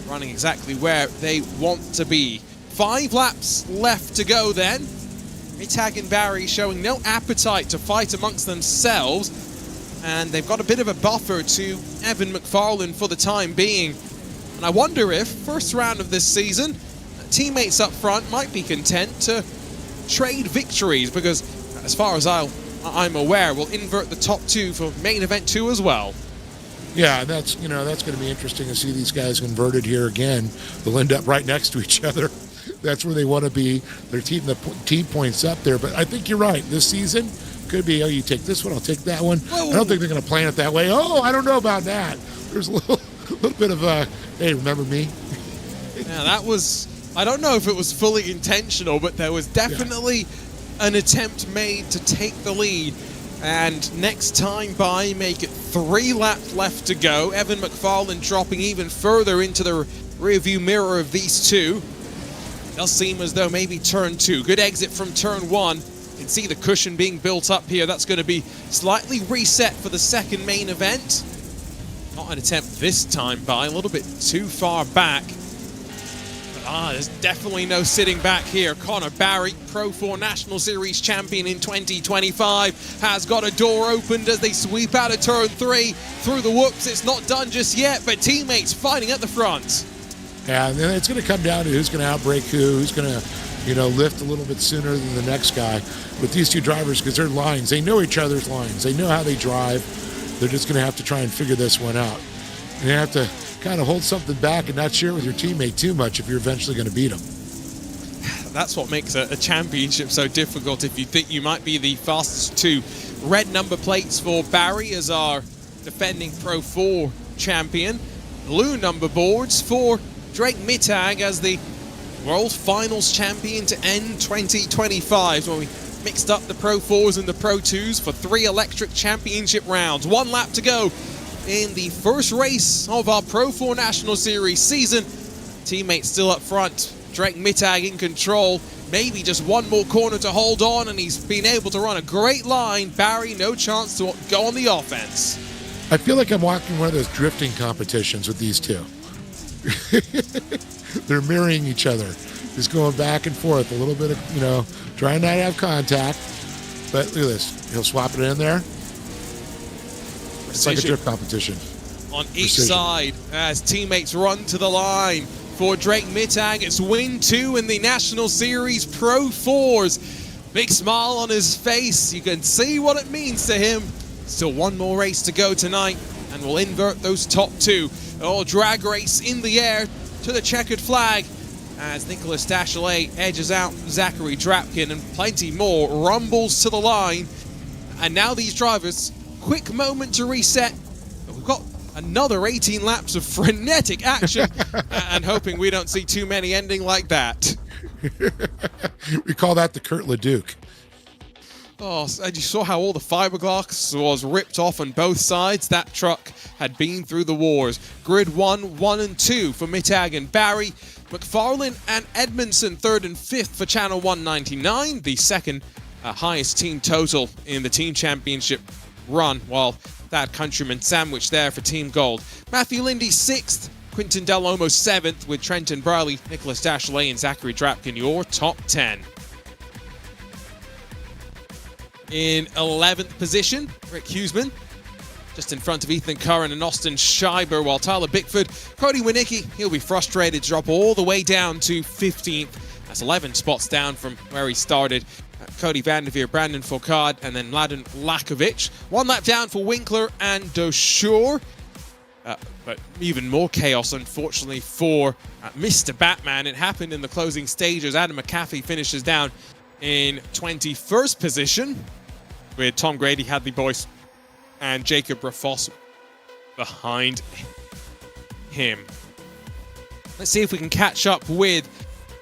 B: Running exactly where they want to be. 5 laps left to go then. Mittag and Barry showing no appetite to fight amongst themselves. And they've got a bit of a buffer to Evan McFarlane for the time being. And I wonder if, first round of this season, teammates up front might be content to trade victories, because as far as I'm aware, we'll invert the top 2 for main event 2 as well.
A: Yeah, that's going to be interesting to see these guys converted here again. They'll end up right next to each other. That's where they want to be. They're keeping the team points up there. But I think you're right. This season could be, oh, you take this one, I'll take that one. Whoa. I don't think they're going to plan it that way. Oh, I don't know about that. There's a little bit of hey, remember me?
B: Yeah, that was, I don't know if it was fully intentional, but there was definitely an attempt made to take the lead. And next time by, make it 3 laps left to go. Evan McFarlane dropping even further into the rearview mirror of these two. Does seem as though maybe turn 2. Good exit from turn 1. You can see the cushion being built up here. That's going to be slightly reset for the second main event. Not an attempt this time by, a little bit too far back. But there's definitely no sitting back here. Connor Barry, Pro 4 National Series champion in 2025, has got a door opened as they sweep out of turn 3. Through the whoops, it's not done just yet, but teammates fighting at the front.
A: Yeah, and then it's going to come down to who's going to outbrake who's going to, lift a little bit sooner than the next guy with these two drivers, because they're lines. They know each other's lines. They know how they drive. They're just going to have to try and figure this one out. And you have to kind of hold something back and not share with your teammate too much if you're eventually going to beat them.
B: That's what makes a championship so difficult. If you think you might be the fastest 2 red number plates for Barry as our defending Pro 4 champion, blue number boards for Drake Mittag as the World Finals champion to end 2025, when we mixed up the Pro 4s and the Pro 2s for 3 electric championship rounds. 1 lap to go in the first race of our Pro 4 National Series season. Teammates still up front. Drake Mittag in control. Maybe just one more corner to hold on, and he's been able to run a great line. Barry, no chance to go on the offense.
A: I feel like I'm watching one of those drifting competitions with these two. They're mirroring each other, just going back and forth a little bit of, trying not to have contact. But look at this. He'll swap it in there. It's like a drift competition.
B: On each side as teammates run to the line. For Drake Mittag, it's win 2 in the National Series Pro 4s. Big smile on his face. You can see what it means to him. Still one more race to go tonight, and we'll invert those top 2. Oh, drag race in the air to the checkered flag as Nicholas Dachelet edges out Zachary Drapkin, and plenty more rumbles to the line. And now these drivers, quick moment to reset. We've got another 18 laps of frenetic action and hoping we don't see too many ending like that.
A: We call that the Kurt Leduc.
B: Oh, and you saw how all the fiberglass was ripped off on both sides. That truck had been through the wars. Grid 1, 1 and 2 for Mittag and Barry. McFarlane and Edmondson 3rd and 5th for Channel 199. The second highest team total in the team championship run, while that countryman sandwiched there for Team Gold. Matthew Lindy 6th, Quinton Del Olmo 7th, with Trenton Briley, Nicholas Dashley, and Zachary Drapkin, your top 10. In 11th position, Rick Huseman, just in front of Ethan Curran and Austin Scheiber, while Tyler Bickford, Cody Winicki, he'll be frustrated to drop all the way down to 15th. That's 11 spots down from where he started. Cody Vanderveer, Brandon Foucault, and then Mladen Lakovic. 1 lap down for Winkler and Doshore. But even more chaos, unfortunately, for Mr. Batman. It happened in the closing stages. Adam McAfee finishes down in 21st position, with Tom Grady, Hadley Boyce, and Jacob Raffos behind him. Let's see if we can catch up with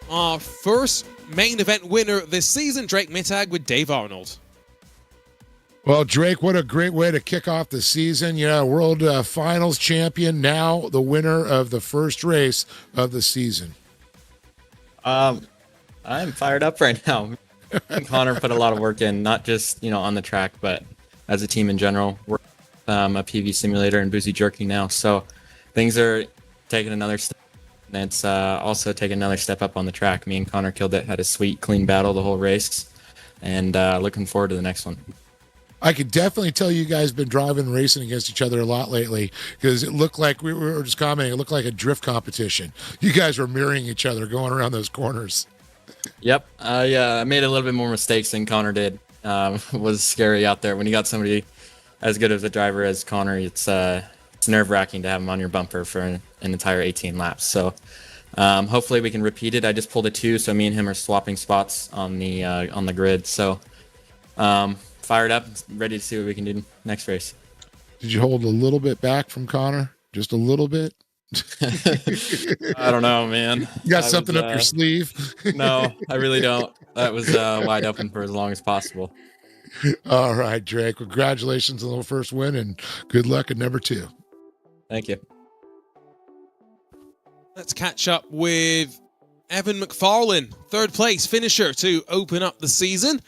B: our first main event winner this season, Drake Mittag, with Dave Arnold.
A: Well, Drake, what a great way to kick off the season. Yeah, World Finals champion, now the winner of the first race of the season.
D: I'm fired up right now. Me and Connor put a lot of work in, not just, on the track, but as a team in general. We're a PV simulator and boozy jerky now, so things are taking another step. And it's also taking another step up on the track. Me and Connor killed it, had a sweet, clean battle the whole race, and looking forward to the next one.
A: I could definitely tell you guys been driving and racing against each other a lot lately, because it looked like, we were just commenting, it looked like a drift competition. You guys were mirroring each other going around those corners.
D: Yep. I made a little bit more mistakes than Connor did. It was scary out there. When you got somebody as good of a driver as Connor, it's nerve-wracking to have him on your bumper for an entire 18 laps. So hopefully we can repeat it. I just pulled a 2, so me and him are swapping spots on the grid. So fired up, ready to see what we can do next race.
A: Did you hold a little bit back from Connor? Just a little bit?
D: I don't know, man.
A: You got something up your sleeve?
D: No, I really don't. That was wide open for as long as possible.
A: All right, Drake. Congratulations on the first win, and good luck at number 2.
D: Thank you.
B: Let's catch up with Evan McFarlane, 3rd place finisher to open up the season.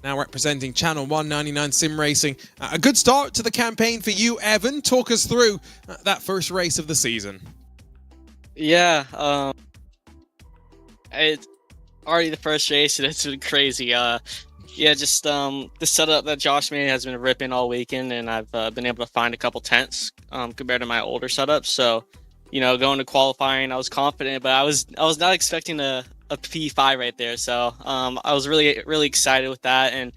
B: Now representing Channel 199 Sim Racing. A good start to the campaign for you, Evan. Talk us through that first race of the season.
E: Yeah, it's already the first race, and it's been crazy. Just the setup that Josh made has been ripping all weekend, and I've been able to find a couple tenths compared to my older setup. So, going to qualifying, I was confident, but I was not expecting a P5 right there. So I was really, really excited with that. And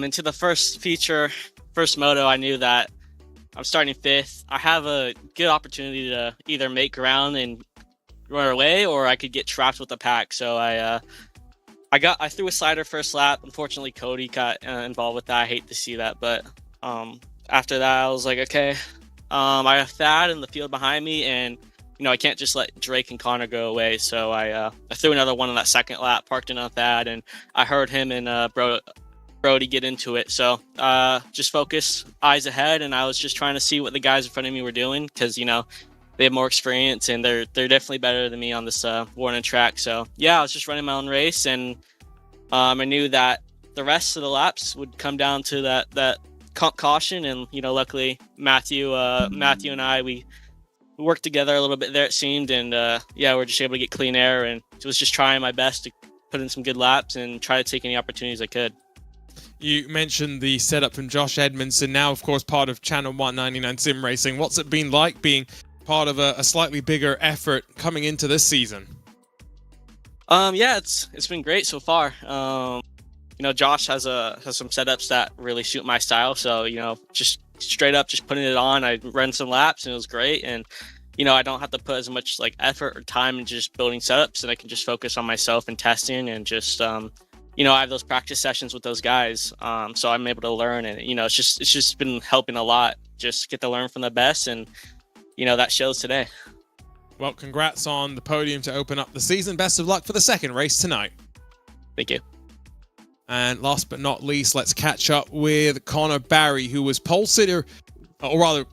E: into the first feature, first moto, I knew that I'm starting 5th. I have a good opportunity to either make ground and run away, or I could get trapped with the pack. So I threw a slider first lap. Unfortunately, Cody got involved with that. I hate to see that, but after that, I was like, okay. I have Thad in the field behind me, and I can't just let Drake and Connor go away. So I threw another one on that second lap, parked in on Thad, and I heard him and Brody get into it. So just focus, eyes ahead, and I was just trying to see what the guys in front of me were doing, because they have more experience, and they're definitely better than me on this Warren track. So yeah, I was just running my own race, and I knew that the rest of the laps would come down to that caution, and luckily Matthew and I, we worked together a little bit there, it seemed, and we're just able to get clean air, and was just trying my best to put in some good laps and try to take any opportunities I could.
B: You mentioned the setup from Josh Edmondson, now of course part of Channel 199 Sim Racing. What's it been like being part of a slightly bigger effort coming into this season?
E: It's been great so far. Josh has some setups that really suit my style, so just straight up just putting it on, I ran some laps and it was great, and I don't have to put as much effort or time into just building setups, and I can just focus on myself and testing, and just I have those practice sessions with those guys, so I'm able to learn, and it's just been helping a lot, just get to learn from the best, and that shows today.
B: Well, congrats on the podium to open up the season. Best of luck for the second race tonight.
E: Thank you.
B: And last but not least, let's catch up with Connor Barry, who was pole sitter, or rather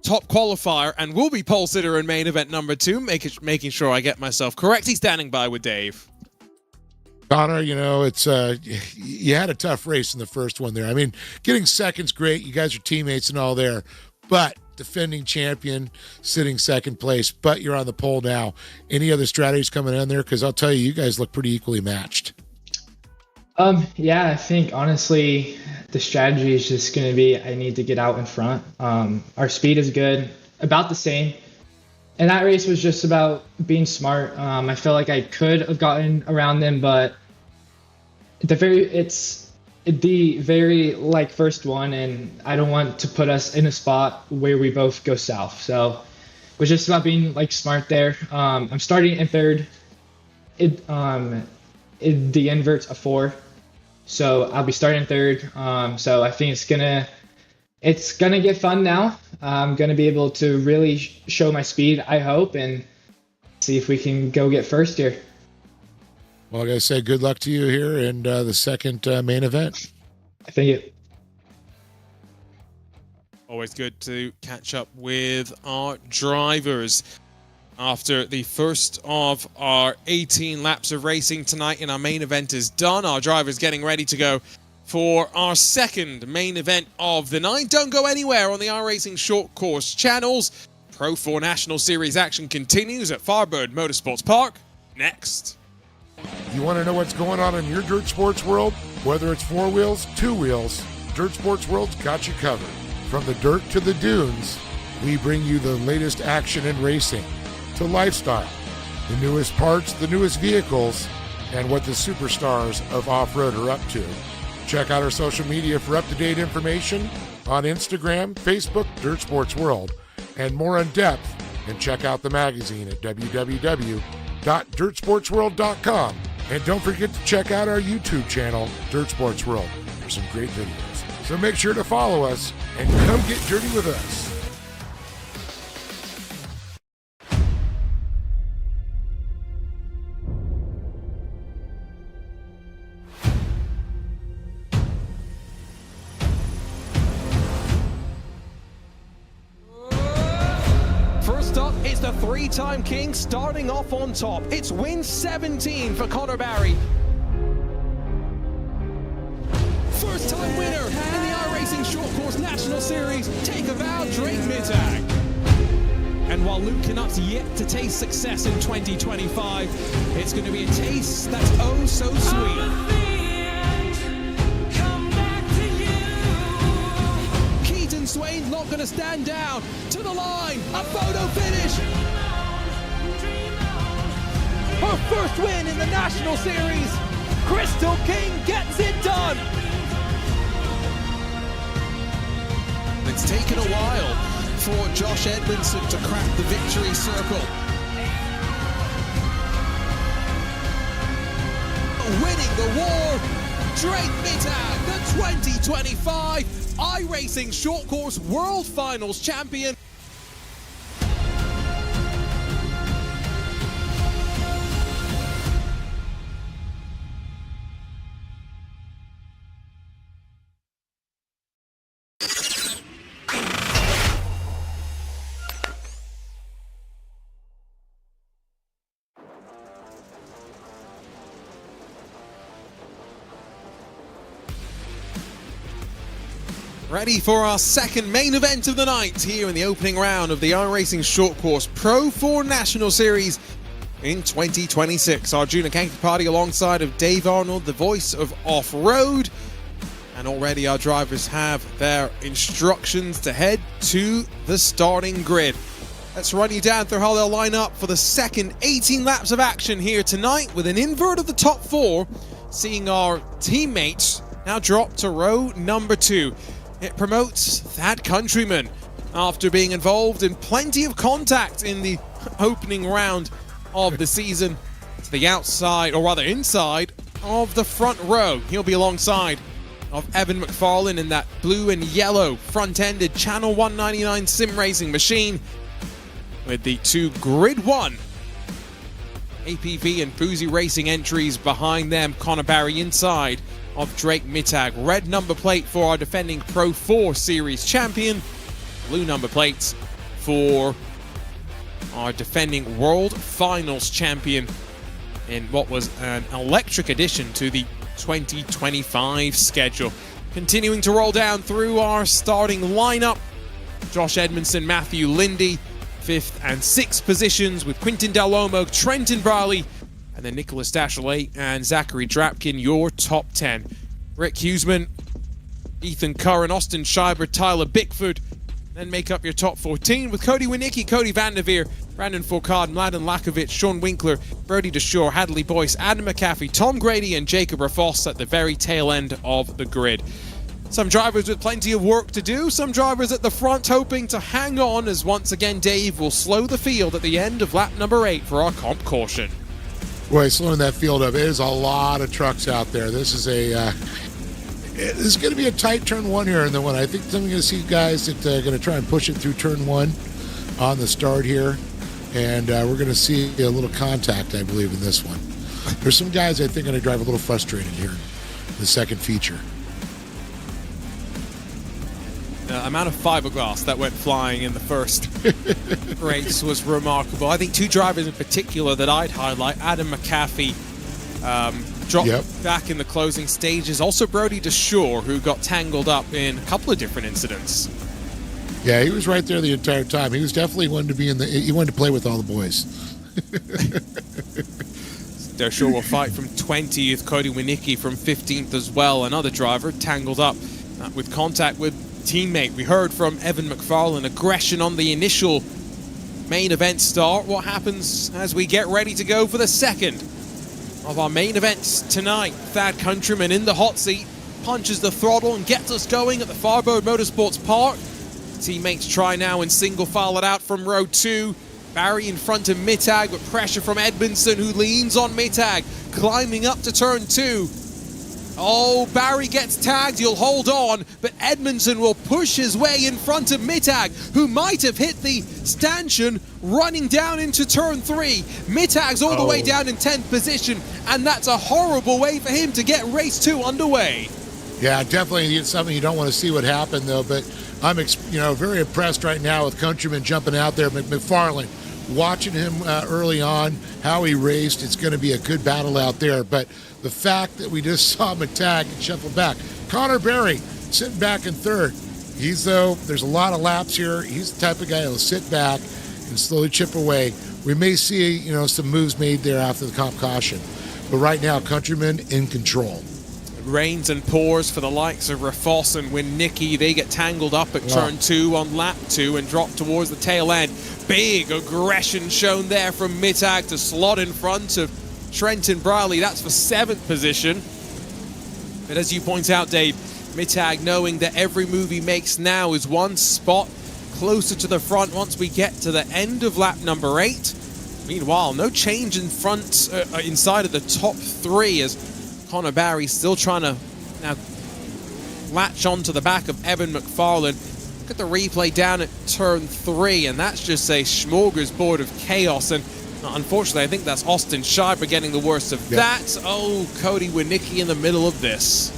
B: top qualifier, and will be pole sitter in main event number 2, making sure I get myself correct. He's standing by with Dave.
A: Connor, you know, it's you had a tough race in the first one there. I mean, getting second's great. You guys are teammates and all there, but defending champion, sitting second place, but you're on the pole now. Any other strategies coming in there? Because I'll tell you, you guys look pretty equally matched.
C: Yeah, I think honestly, the strategy is just going to be I need to get out in front. Our speed is good, about the same. And that race was just about being smart. I feel like I could have gotten around them, but it's the very like first one, and I don't want to put us in a spot where we both go south. So it was just about being like smart there. I'm starting in third. The invert's a 4, so I'll be starting third. So I think it's gonna get fun now. I'm gonna be able to really show my speed, I hope, and see if we can go get first here.
A: Well, I gotta say, good luck to you here in the second main event.
C: Thank you.
B: Always good to catch up with our drivers. After the first of our 18 laps of racing tonight in our main event is done, our drivers getting ready to go for our second main event of the night. Don't go anywhere on the iRacing short course channels. Pro 4 National Series action continues at Firebird Motorsports Park next.
A: You want to know what's going on in your dirt sports world? Whether it's 4 wheels, 2 wheels, Dirt Sports World's got you covered. From the dirt to the dunes, we bring you the latest action in racing, to lifestyle, the newest parts, the newest vehicles, and what the superstars of off-road are up to. Check out our social media for up-to-date information on Instagram, Facebook, Dirt Sports World, and more in depth. And check out the magazine at www.dirtsportsworld.com. And don't forget to check out our YouTube channel, Dirt Sports World, for some great videos. So make sure to follow us and come get dirty with us.
B: First up is the 3-time king starting off on top. It's win 17 for Connor Barry. First-time winner in the iRacing Short Course National Series, take a bow, Drake Mittag. And while Luke Canuck's yet to taste success in 2025, it's going to be a taste that's oh so sweet. Keaton Swain's not going to stand down. To the line, a photo finish. Her first win in the National Series. Crystal King gets it done. It's taken a while for Josh Edmondson to crack the victory circle. Winning the war, Drake Mittag, the 2025 iRacing Short Course World Finals champion. Ready for our second main event of the night here in the opening round of the iRacing Short Course Pro 4 National Series in 2026. Our Junior Kankakee Party alongside of Dave Arnold, the voice of off-road. And already our drivers have their instructions to head to the starting grid. Let's run you down through how they'll line up for the second 18 laps of action here tonight with an invert of the top 4, seeing our teammates now drop to row number 2. It promotes Thad Countryman after being involved in plenty of contact in the opening round of the season to the outside, or rather inside, of the front row. He'll be alongside of Evan McFarlane in that blue and yellow front-ended Channel 199 sim racing machine with the 2 Grid 1 APV and Boozy Racing entries behind them. Connor Barry inside of Drake Mittag. Red number plate for our defending Pro 4 Series champion. Blue number plates for our defending World Finals champion, in what was an electric addition to the 2025 schedule. Continuing to roll down through our starting lineup, Josh Edmondson, Matthew Lindy, 5th and 6th positions, with Quintin Del Olmo, Trenton Briley, and then Nicholas Dashley and Zachary Drapkin, your top 10. Rick Huseman, Ethan Curran, Austin Scheiber, Tyler Bickford, then make up your top 14 with Cody Winicki, Cody Vanderveer, Brandon Fourcade, Mladen Lakovic, Sean Winkler, Brody DeShore, Hadley Boyce, Adam McAfee, Tom Grady, and Jacob Rafoss at the very tail end of the grid. Some drivers with plenty of work to do, some drivers at the front hoping to hang on, as once again Dave will slow the field at the end of lap number 8 for our comp caution.
A: Boy, slowing that field up. It is a lot of trucks out there. This is this is going to be a tight turn 1 here in the one. I think I'm going to see guys that are going to try and push it through turn 1 on the start here. And we're going to see a little contact, I believe, in this one. There's some guys I think are going to drive a little frustrated here in the second feature.
B: The amount of fiberglass that went flying in the first race was remarkable. I think 2 drivers in particular that I'd highlight. Adam McAfee dropped back in the closing stages. Also Brody DeShore, who got tangled up in a couple of different incidents.
A: Yeah, he was right there the entire time. He was definitely one to be he wanted to play with all the boys.
B: DeShore will fight from 20th. Cody Winicki from 15th as well. Another driver tangled up with contact with teammate. We heard from Evan McFarlane, aggression on the initial main event start. What happens as we get ready to go for the second of our main events tonight? Thad Countryman in the hot seat, punches the throttle and gets us going at the Firebird Motorsports Park. Teammates try now and single file it out from row 2. Barry in front of Mittag, with pressure from Edmondson, who leans on Mittag, climbing up to turn 2. Oh, Barry gets tagged, he'll hold on, but Edmondson will push his way in front of Mittag, who might have hit the stanchion, running down into turn 3. Mittag's all the way down in 10th position, and that's a horrible way for him to get race 2 underway.
A: Yeah, definitely it's something you don't want to see what happened, though, but I'm very impressed right now with Countryman jumping out there. McFarlane, watching him early on, how he raced. It's going to be a good battle out there, but the fact that we just saw Mittag shuffle back. Connor Berry sitting back in 3rd. There's a lot of laps here. He's the type of guy who'll sit back and slowly chip away. We may see, some moves made there after the comp caution, but right now, Countryman in control.
B: It rains and pours for the likes of Rafoss and Winicki. They get tangled up at turn 2 on lap 2 and drop towards the tail end. Big aggression shown there from Mittag to slot in front of Trenton Briley. That's for 7th position. But as you point out, Dave, Mittag knowing that every move he makes now is one spot closer to the front once we get to the end of lap number 8. Meanwhile, no change in front inside of the top 3 as Connor Barry still trying to now latch onto the back of Evan McFarlane. Look at the replay down at turn 3, and that's just a smorgasbord of chaos. And unfortunately, I think that's Austin Scheiber getting the worst of that. Oh, Cody Winicki in the middle of this.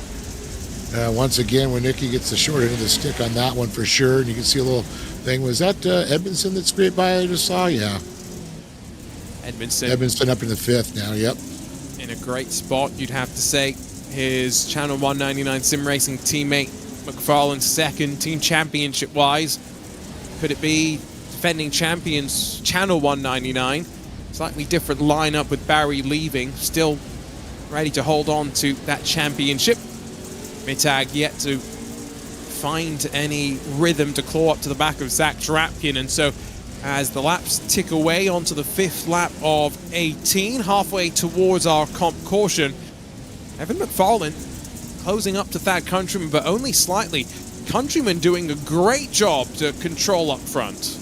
A: Once again, Winicki gets the short end of the stick on that one for sure. And you can see a little thing. Was that Edmondson that scraped by I just saw? Yeah. Edmondson up in the 5th now, yep.
B: In a great spot, you'd have to say. His Channel 199 sim racing teammate McFarlane 2nd, team championship wise. Could it be defending champions Channel 199? Slightly different lineup with Barry leaving, still ready to hold on to that championship. Mittag yet to find any rhythm to claw up to the back of Zach Drapkin, and so as the laps tick away onto the 5th lap of 18, halfway towards our comp caution, Evan McFarlane closing up to Thad Countryman, but only slightly. Countryman doing a great job to control up front.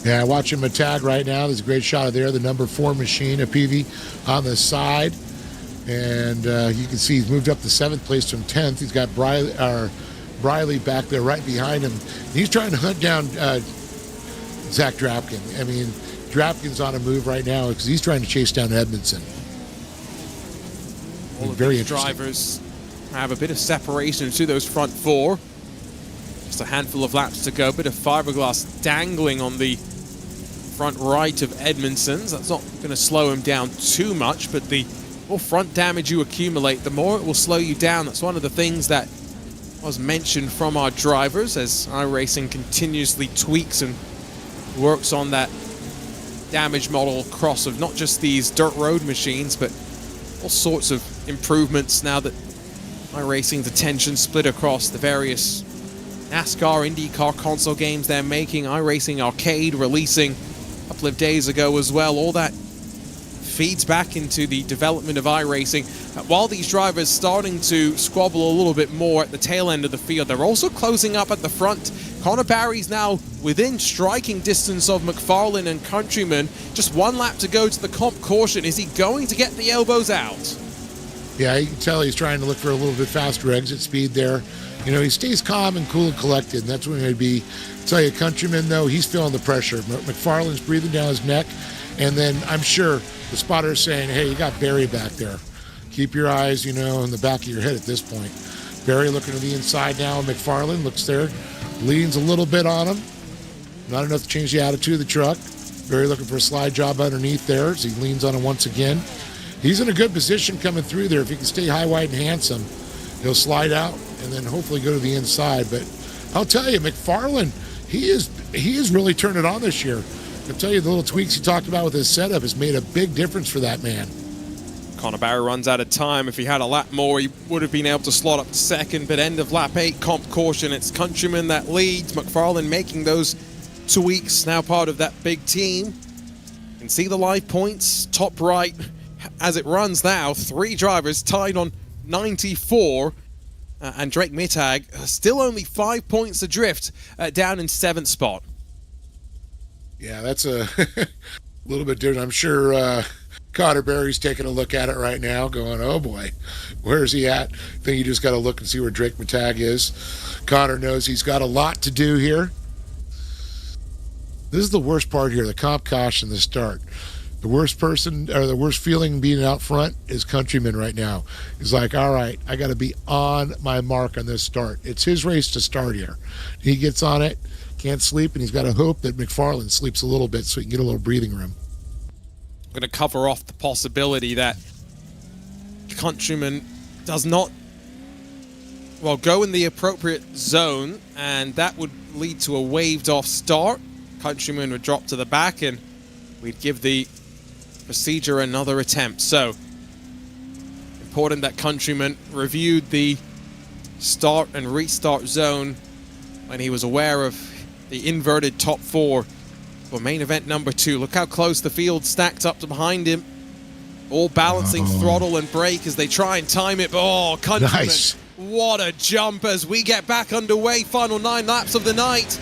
A: Yeah, watching Mittag right now. There's a great shot of there, the number 4 machine, a PV on the side. And you can see he's moved up to 7th place from 10th. He's got Briley back there right behind him. And he's trying to hunt down Zach Drapkin. I mean, Drapkin's on a move right now because he's trying to chase down Edmondson.
B: All of these drivers have a bit of separation to those front 4. Just a handful of laps to go. Bit of fiberglass dangling on the front right of Edmondson's. That's not going to slow him down too much, but the more front damage you accumulate, the more it will slow you down. That's one of the things that was mentioned from our drivers as iRacing continuously tweaks and works on that damage model across of not just these dirt road machines, but all sorts of improvements now that iRacing's attention split across the various NASCAR, IndyCar console games they're making, iRacing Arcade releasing a couple of days ago as well. All that feeds back into the development of iRacing. While these drivers starting to squabble a little bit more at the tail end of the field, they're also closing up at the front. Connor Barry's now within striking distance of McFarlane and Countryman. Just one lap to go to the comp caution. Is he going to get the elbows out?
A: Yeah, you can tell he's trying to look for a little bit faster exit speed there. You know, he stays calm and cool and collected, and that's what he'd be. I'll tell you, Countryman, though, he's feeling the pressure. McFarlane's breathing down his neck, and then I'm sure the spotter's saying, hey, you got Barry back there. Keep your eyes, you know, in the back of your head at this point. Barry looking to the inside now, and McFarlane looks there, leans a little bit on him. Not enough to change the attitude of the truck. Barry looking for a slide job underneath there as he leans on him once again. He's in a good position coming through there. If he can stay high, wide, and handsome, he'll slide out and then hopefully go to the inside. But I'll tell you, McFarlane, he is really turned it on this year. I'll tell you, the little tweaks he talked about with his setup has made a big difference for that man.
B: Connor Barry runs out of time. If he had a lap more, he would have been able to slot up to second, but end of lap 8, comp caution. It's Countryman that leads. McFarlane making those tweaks, now part of that big team. You can see the live points, top right. As it runs now, 3 drivers tied on 94, and Drake Mittag still only 5 points adrift, down in 7th spot.
A: Yeah, that's a little bit different. I'm sure Connor Barry's taking a look at it right now, going, oh boy, where's he at? I think you just got to look and see where Drake Mittag is. Connor knows he's got a lot to do here. This is the worst part here, the comp caution, the start. The worst person, or the worst feeling being out front is Countryman right now. He's like, all right, I got to be on my mark on this start. It's his race to start here. He gets on it, can't sleep, and he's got to hope that McFarlane sleeps a little bit so he can get a little breathing room.
B: I'm going to cover off the possibility that Countryman does not, well, go in the appropriate zone, and that would lead to a waved off start. Countryman would drop to the back, and we'd give the procedure another attempt. So important that Countryman reviewed the start and restart zone when he was aware of the inverted top 4 for main event number 2. Look how close the field stacked up to behind him, all balancing throttle and brake as they try and time it. Oh, Countryman, nice. What a jump as we get back underway. Final 9 laps of the night.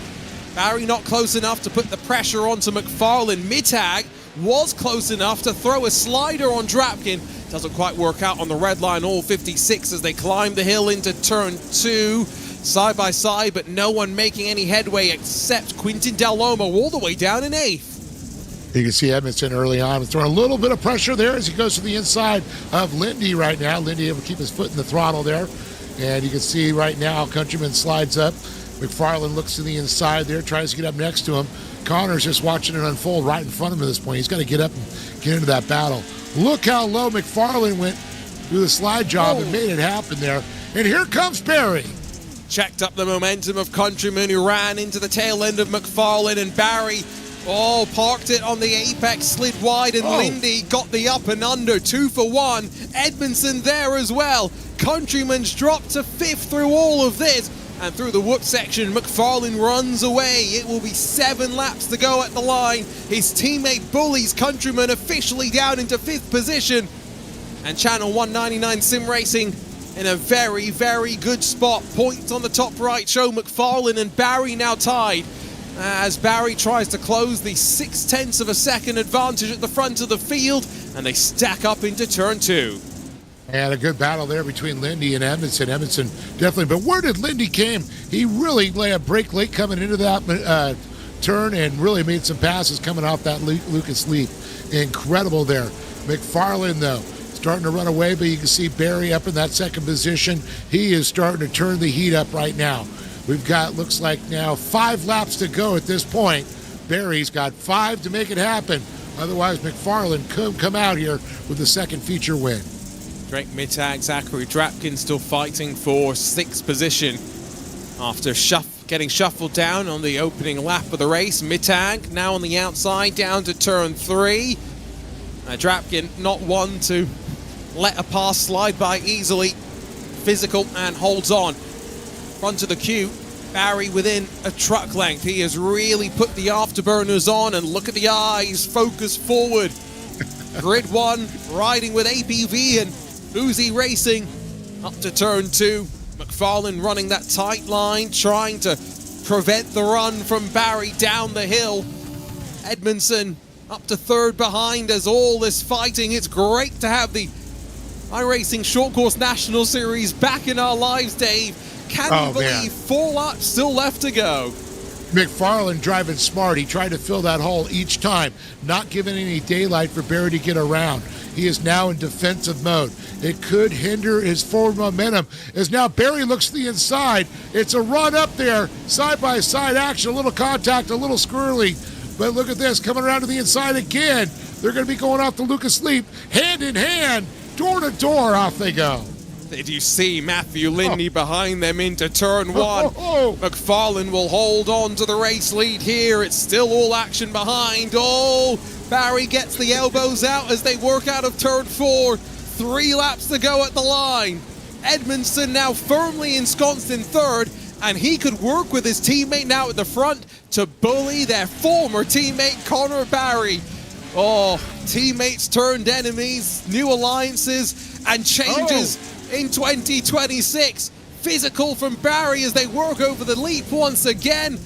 B: Barry not close enough to put the pressure onto McFarlane. Mittag was close enough to throw a slider on Drapkin. Doesn't quite work out on the red line, all 56 as they climb the hill into turn 2. Side by side, but no one making any headway except Quintin Del Lomo all the way down in 8th.
A: You can see Edmondson early on throwing a little bit of pressure there as he goes to the inside of Lindy right now. Lindy able to keep his foot in the throttle there. And you can see right now Countryman slides up. McFarlane looks to the inside there, tries to get up next to him. Connor's just watching it unfold right in front of him at this point. He's got to get up and get into that battle. Look how low McFarlane went through the slide job and made it happen there. And here comes Barry.
B: Checked up the momentum of Countryman, who ran into the tail end of McFarlane, and Barry, parked it on the apex, slid wide, and Lindy got the up and under, 2 for 1. Edmondson there as well. Countryman's dropped to 5th through all of this. And through the whoop section, McFarlane runs away. It will be 7 laps to go at the line. His teammate bullies Countryman officially down into 5th position. And Channel 199 Sim Racing in a very, very good spot. Points on the top right show McFarlane and Barry now tied, as Barry tries to close the 0.6 of a second advantage at the front of the field, and they stack up into turn 2.
A: And a good battle there between Lindy and Edmondson. Edmondson definitely, but where did Lindy came? He really lay a brake late coming into that turn and really made some passes coming off that Lucas leap. Incredible there. McFarlane, though, starting to run away, but you can see Barry up in that second position. He is starting to turn the heat up right now. We've got, looks like now, 5 laps to go at this point. Barry's got 5 to make it happen. Otherwise, McFarlane could come out here with the second feature win.
B: Drake Mittag, Zachary Drapkin still fighting for 6th position after getting shuffled down on the opening lap of the race. Mittag now on the outside down to turn 3. Drapkin not one to let a pass slide by easily. Physical and holds on. Front of the queue, Barry within a truck length. He has really put the afterburners on, and look at the eyes, focus forward. Grid 1 riding with APV and Boozy Racing up to turn 2. McFarlane running that tight line, trying to prevent the run from Barry down the hill. Edmondson up to 3rd behind as all this fighting. It's great to have the iRacing Short Course National Series back in our lives, Dave. Can you believe 4 laps still left to go?
A: McFarlane driving smart. He tried to fill that hole each time, not giving any daylight for Barry to get around. He is now in defensive mode. It could hinder his forward momentum as now Barry looks to the inside. It's a run up there, side-by-side action, a little contact, a little squirrely. But look at this, coming around to the inside again. They're going to be going off the Lucas Leap, hand in hand, door to door, off they go.
B: Did you see Matthew Lindy behind them into turn 1? McFarlane will hold on to the race lead here. It's still all action behind. Barry gets the elbows out as they work out of turn 4. 3 laps to go at the line. Edmondson now firmly ensconced in 3rd, and he could work with his teammate now at the front to bully their former teammate Connor Barry. Teammates turned enemies, new alliances, and changes in 2026. Physical from Barry as they work over the leap once again.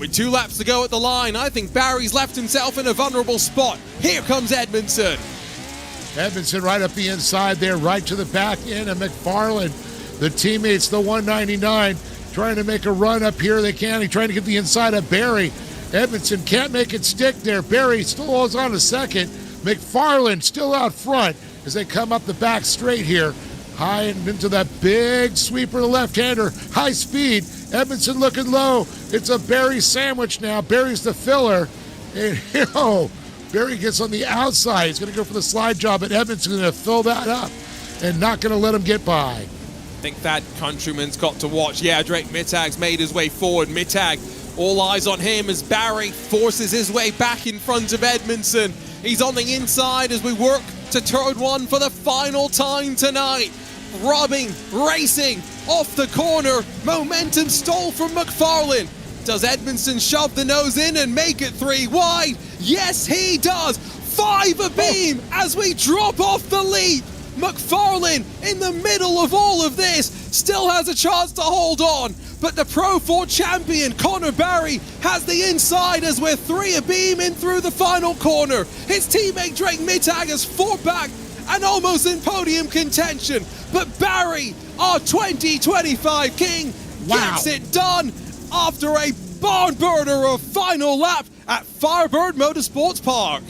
B: With 2 laps to go at the line, I think Barry's left himself in a vulnerable spot. Here comes Edmondson.
A: Edmondson right up the inside there, right to the back end of McFarlane. The teammates, the 199, trying to make a run up here. They can. He's trying to get the inside of Barry. Edmondson can't make it stick there. Barry still holds on a second. McFarlane still out front as they come up the back straight here. High and into that big sweeper, the left-hander, high speed. Edmondson looking low. It's a Barry sandwich now. Barry's the filler. And Barry gets on the outside. He's going to go for the slide job, but Edmondson's going to fill that up and not going to let him get by.
B: I think that countryman's got to watch. Yeah, Drake Mittag's made his way forward. Mittag, all eyes on him as Barry forces his way back in front of Edmondson. He's on the inside as we work to turn 1 for the final time tonight. Robbing, racing, off the corner. Momentum stole from McFarlane. Does Edmondson shove the nose in and make it 3 wide? Yes, he does. 5 abeam as we drop off the lead. McFarlane in the middle of all of this still has a chance to hold on, but the Pro 4 champion Connor Barry has the inside as we're 3 abeam in through the final corner. His teammate Drake Mittag has 4 back and almost in podium contention, but Barry, our 2025 king, gets it done after a barn burner of final lap at Firebird Motorsports Park.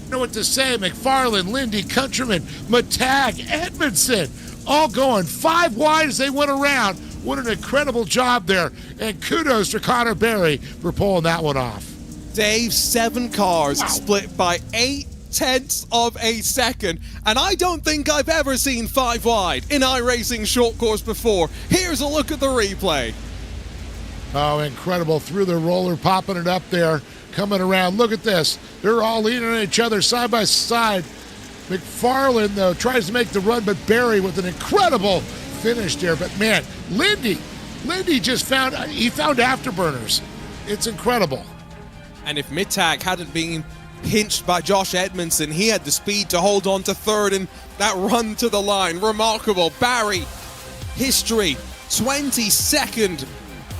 A: Know what to say. McFarlane, Lindy, Countryman, Mittag, Edmondson, all going 5 wide as they went around. What an incredible job there, and kudos to Connor Barry for pulling that one off.
B: Dave, 7 cars split by 0.8 of a second, and I don't think I've ever seen 5 wide in iRacing short course before. Here's a look at the replay.
A: Oh, incredible. Through the roller, popping it up there, coming around. Look at this. They're all leaning on each other side by side. McFarlane, though, tries to make the run, but Barry with an incredible finish there. But, man, Lindy just found afterburners. It's incredible.
B: And if Mittag hadn't been pinched by Josh Edmondson, he had the speed to hold on to 3rd in that run to the line. Remarkable. Barry, history, 22nd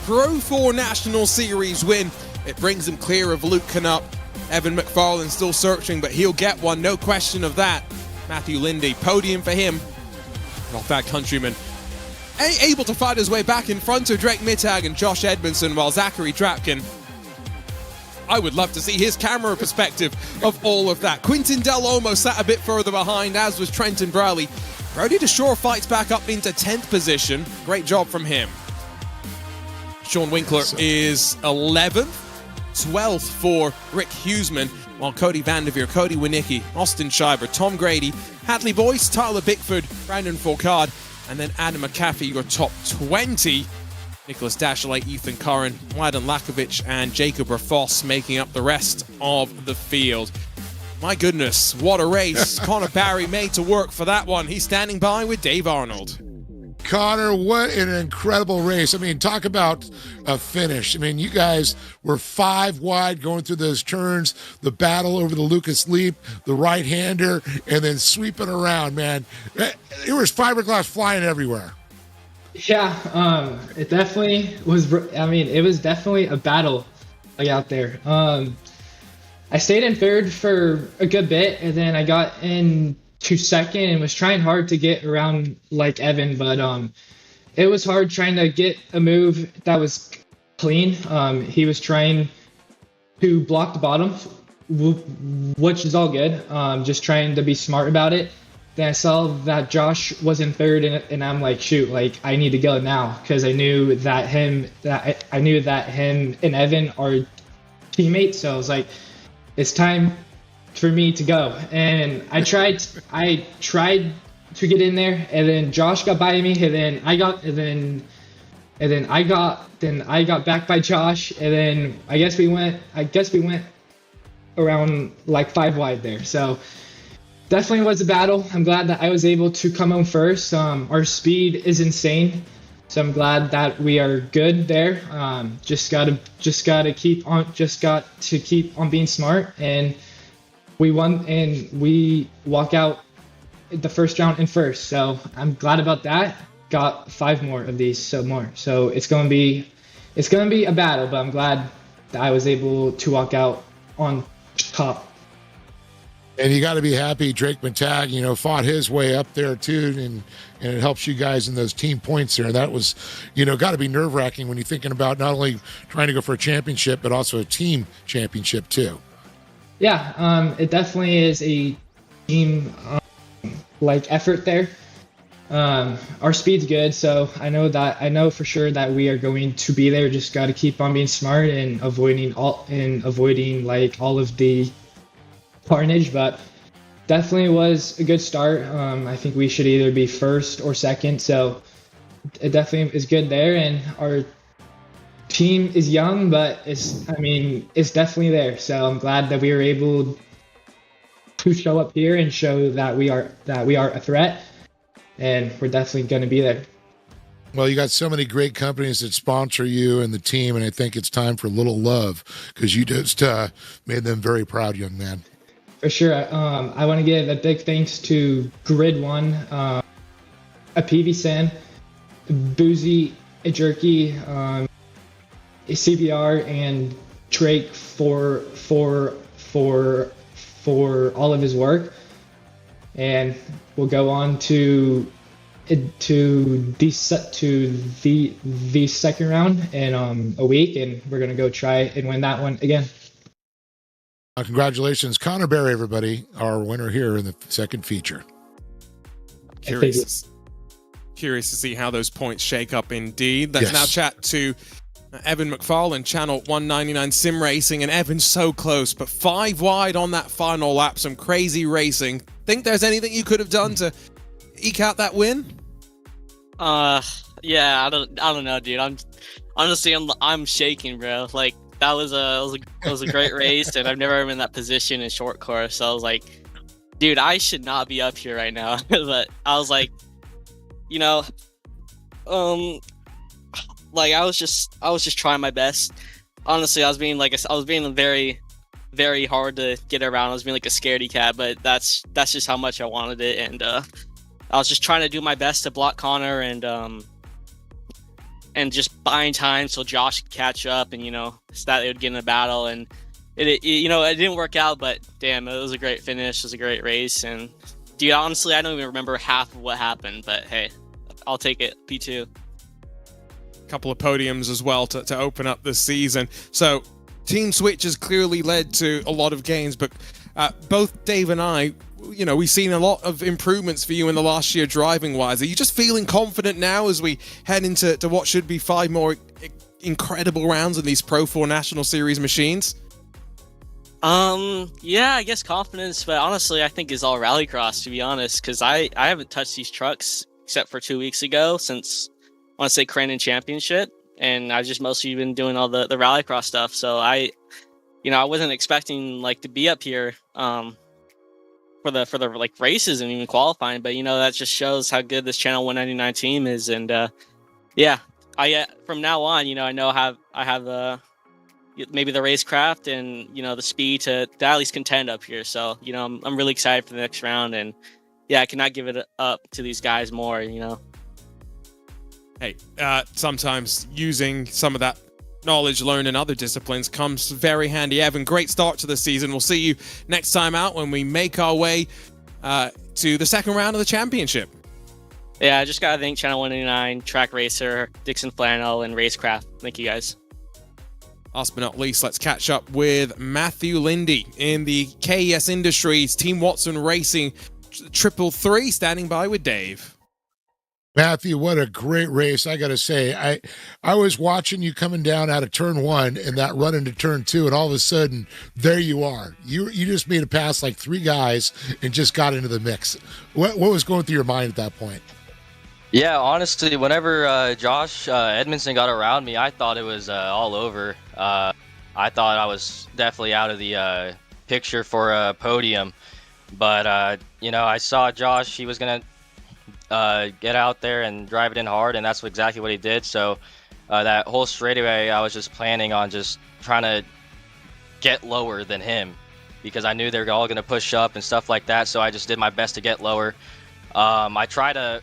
B: Pro 4 National Series win. It brings him clear of Luke Canup. Evan McFarlane still searching, but he'll get one, no question of that. Matthew Lindy, podium for him. Off that countryman. Able to fight his way back in front of Drake Mittag and Josh Edmondson, while Zachary Drapkin, I would love to see his camera perspective of all of that. Quintin Del Olmo sat a bit further behind, as was Trenton Browley. Brody DeShore fights back up into 10th position. Great job from him. Sean Winkler is 11th. 12th for Rick Huseman, while Cody Vanderveer, Cody Winicki, Austin Schreiber, Tom Grady, Hadley Boyce, Tyler Bickford, Brandon Fourcade, and then Adam McAfee, your top 20. Nicholas Dashley, Ethan Curran, Mladen Lakovic, and Jacob Rafoss making up the rest of the field. My goodness, what a race. Connor Barry made to work for that one. He's standing by with Dave Arnold.
A: Connor, what an incredible race. I mean, talk about a finish. I mean, you guys were 5 wide going through those turns, the battle over the Lucas Leap, the right-hander, and then sweeping around, man. It was fiberglass flying everywhere.
C: Yeah, it definitely was. I mean, it was definitely a battle out there. I stayed in third for a good bit, and then I got into second and was trying hard to get around like Evan, but it was hard trying to get a move that was clean. He was trying to block the bottom, which is all good. Just trying to be smart about it. Then I saw that Josh was in third, and I'm like, shoot, like I need to go now, because I knew that him and Evan are teammates. So I was like, it's time for me to go. And I tried to get in there, and then Josh got by me, and then I got back by Josh, and then I guess we went around like 5 wide there. So definitely was a battle. I'm glad that I was able to come home first. Our speed is insane, so I'm glad that we are good there. Just got to keep on being smart, and we won, and we walk out the first round in first. So I'm glad about that. Got 5 more of these, so it's gonna be a battle, but I'm glad that I was able to walk out on top.
A: And you got to be happy Drake Matag, fought his way up there too, and it helps you guys in those team points there. That was, got to be nerve-wracking when you're thinking about not only trying to go for a championship, but also a team championship too.
C: Yeah, it definitely is a team effort there. Our speed's good, so I know for sure that we are going to be there. Just got to keep on being smart and avoiding all of the carnage, but definitely was a good start. I think we should either be first or second, so it definitely is good there. And our team is young, but it's definitely there. So I'm glad that we were able to show up here and show that we are a threat, and we're definitely going to be there.
A: Well, you got so many great companies that sponsor you and the team, and I think it's time for a little love, because you just made them very proud, young man.
C: For sure. I want to give a big thanks to Grid One, a PV San, Boozy, a Jerky, a CBR, and Drake for all of his work. And we'll go on to the second round in a week, and we're gonna go try and win that one again.
A: Congratulations, Connor Barry, everybody, our winner here in the second feature.
B: Curious to see how those points shake up indeed. Let's now chat to Evan McFarlane, Channel 199 Sim Racing, and Evan, so close, but 5 wide on that final lap. Some crazy racing. Think there's anything you could have done to eke out that win?
E: Yeah, I don't know, dude. I'm shaking, bro. Like, that was a great race, and I've never been in that position in short course. So I was like, dude, I should not be up here right now. But I was like, like I was just trying my best. Honestly, I was being very, very hard to get around. I was being like a scaredy cat, but that's just how much I wanted it, and I was just trying to do my best to block Connor and just buying time so Josh could catch up, and so that they would get in a battle. And it didn't work out, but damn, it was a great finish. It was a great race, and dude, honestly, I don't even remember half of what happened, but hey, I'll take it. P2.
B: Couple of podiums as well to open up this season. So team switch has clearly led to a lot of gains, but both Dave and I, we've seen a lot of improvements for you in the last year driving wise. Are you just feeling confident now as we head into what should be 5 more incredible rounds in these Pro 4 National Series machines?
E: Yeah, I guess confidence, but honestly, I think it's all rallycross, to be honest, because I haven't touched these trucks except for 2 weeks ago since, I want to say, Crandon Championship, and I've just mostly been doing all the rallycross stuff, so I wasn't expecting, like, to be up here, for the like races and even qualifying, but that just shows how good this Channel 199 team is, and yeah, I from now on, I know I have maybe the racecraft and the speed to at least contend up here. So I'm really excited for the next round, and yeah, I cannot give it up to these guys more.
B: Hey, sometimes using some of that knowledge learned in other disciplines comes very handy. Evan, great start to the season. We'll see you next time out when we make our way to the second round of the championship.
E: Yeah, I just gotta thank Channel 199, Track Racer, Dixon Flannel, and Racecraft. Thank you guys.
B: Last but not least, let's catch up with Matthew Lindy in the KES Industries Team Watson Racing 333, standing by with Dave.
A: Matthew, what a great race. I got to say, I was watching you coming down out of turn 1 and that run into turn 2, and all of a sudden, there you are. You just made it past like 3 guys and just got into the mix. What was going through your mind at that point?
F: Yeah, honestly, whenever Josh Edmondson got around me, I thought it was all over. I thought I was definitely out of the picture for a podium. But, I saw Josh. He was going to get out there and drive it in hard, and that's exactly what he did. So that whole straightaway, I was just planning on just trying to get lower than him because I knew they were all going to push up and stuff like that. So I just did my best to get lower. I tried to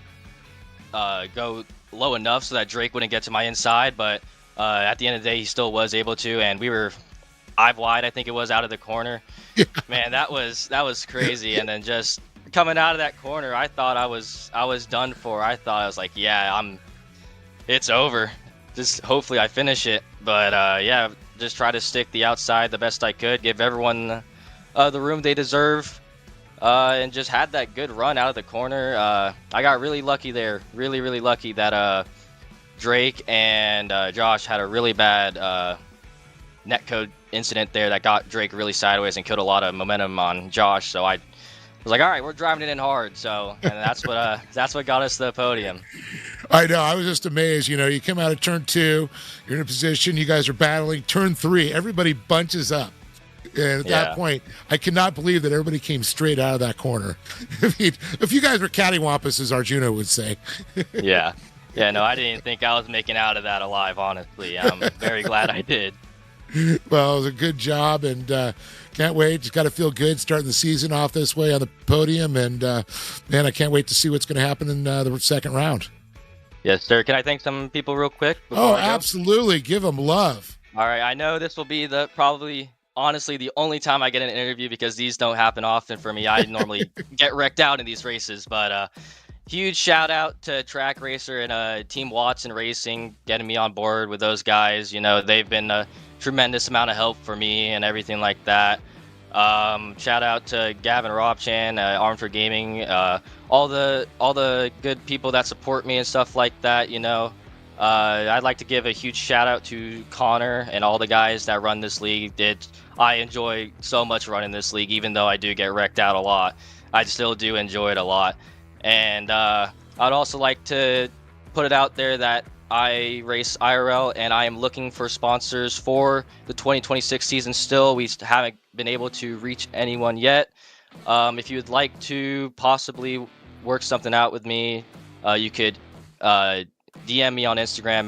F: go low enough so that Drake wouldn't get to my inside, but at the end of the day, he still was able to, and we were eye wide, I think it was, out of the corner. Yeah. Man, that was crazy. And then just coming out of that corner, I thought I was done for. I thought, I was like, yeah, it's over. Just hopefully I finish it. But yeah, just try to stick the outside the best I could, give everyone the room they deserve, and just had that good run out of the corner. I got really lucky there, really lucky that Drake and Josh had a really bad netcode incident there that got Drake really sideways and killed a lot of momentum on Josh. So I was like, all right, we're driving it in hard. So, and that's what got us the podium.
A: I know. I was just amazed. You come out of turn 2, you're in a position, you guys are battling. Turn 3, everybody bunches up. And at that point, I cannot believe that everybody came straight out of that corner. If you guys were cattywampus, as Arjuna would say.
F: Yeah. Yeah, no, I didn't think I was making out of that alive, honestly. I'm very glad I did.
A: Well, it was a good job, and can't wait. Just got to feel good starting the season off this way on the podium, and man, I can't wait to see what's going to happen in the second round.
F: Yes, sir. Can I thank some people real quick?
A: Oh, absolutely. Give them love.
F: All right. I know this will be honestly the only time I get an interview because these don't happen often for me. I normally get wrecked out in these races, but huge shout out to Track Racer and Team Watson Racing getting me on board with those guys. They've been a tremendous amount of help for me and everything like that. Shout out to Gavin Robchan, Armed for Gaming, all the good people that support me and stuff like that. I'd like to give a huge shout out to Connor and all the guys that run this league. I enjoy so much running this league, even though I do get wrecked out a lot. I still do enjoy it a lot. And I'd also like to put it out there that I race IRL and I am looking for sponsors for the 2026 season still. We haven't been able to reach anyone yet. If you would like to possibly work something out with me, you could DM me on Instagram,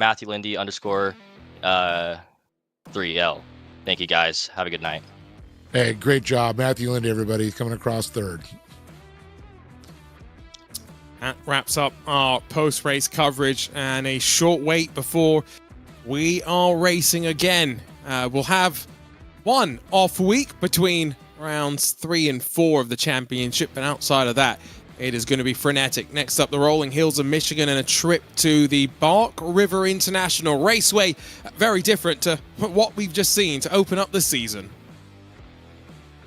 F: MatthewLindy_3L. Thank you guys. Have a good night.
A: Hey, great job. Matthew Lindy, everybody, coming across third.
B: That wraps up our post-race coverage, and a short wait before we are racing again. We'll have one off week between rounds 3 and 4 of the championship, and outside of that, it is going to be frenetic. Next up, the rolling hills of Michigan and a trip to the Bark River International Raceway. Very different to what we've just seen to open up the season.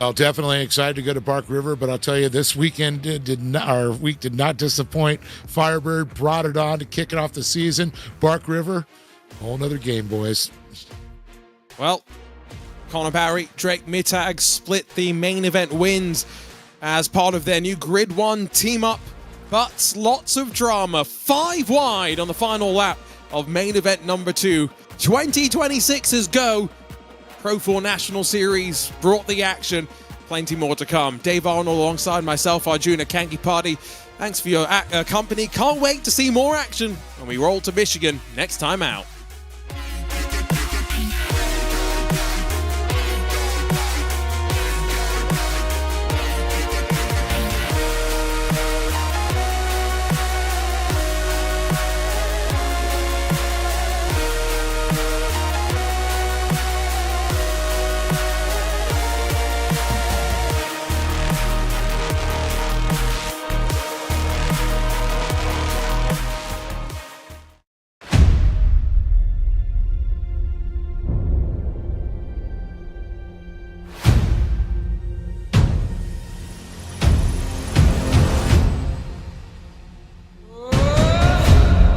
A: Well, definitely excited to go to Bark River, but I'll tell you, this weekend did not disappoint. Firebird brought it on to kick it off the season. Bark River, Whole nother game, boys.
B: Well, Connor Barry, Drake Mittag split the main event wins as part of their new Grid 1 team-up. But lots of drama, 5 wide on the final lap of main event number 2. 2026's go. Pro 4 National Series brought the action. Plenty more to come. Dave Arnold alongside myself, Arjuna Kankipati. Thanks for your company. Can't wait to see more action when we roll to Michigan next time out.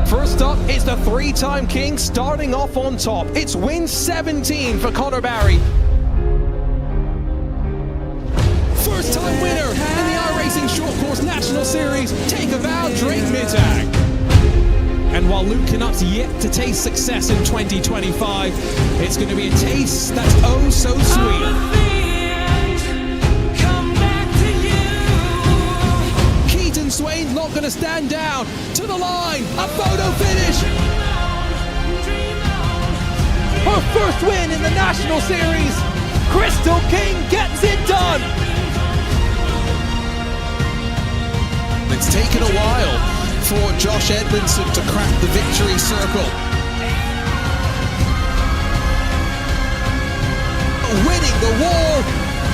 B: First up, it's the 3-time king starting off on top. It's win 17 for Connor Barry. First-time winner in the iRacing Short Course National Series. Take a bow, Drake Mittag. And while Luke Canuck's yet to taste success in 2025, it's going to be a taste that's oh so sweet. Swain's not going to stand down. To the line, a photo finish. Her first win in the National Series. Crystal King gets it done. It's taken a while for Josh Edmondson to crack the victory circle. Winning the war,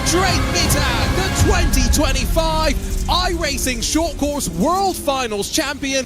B: Drake Mittag, the 2025 iRacing Short Course World Finals champion.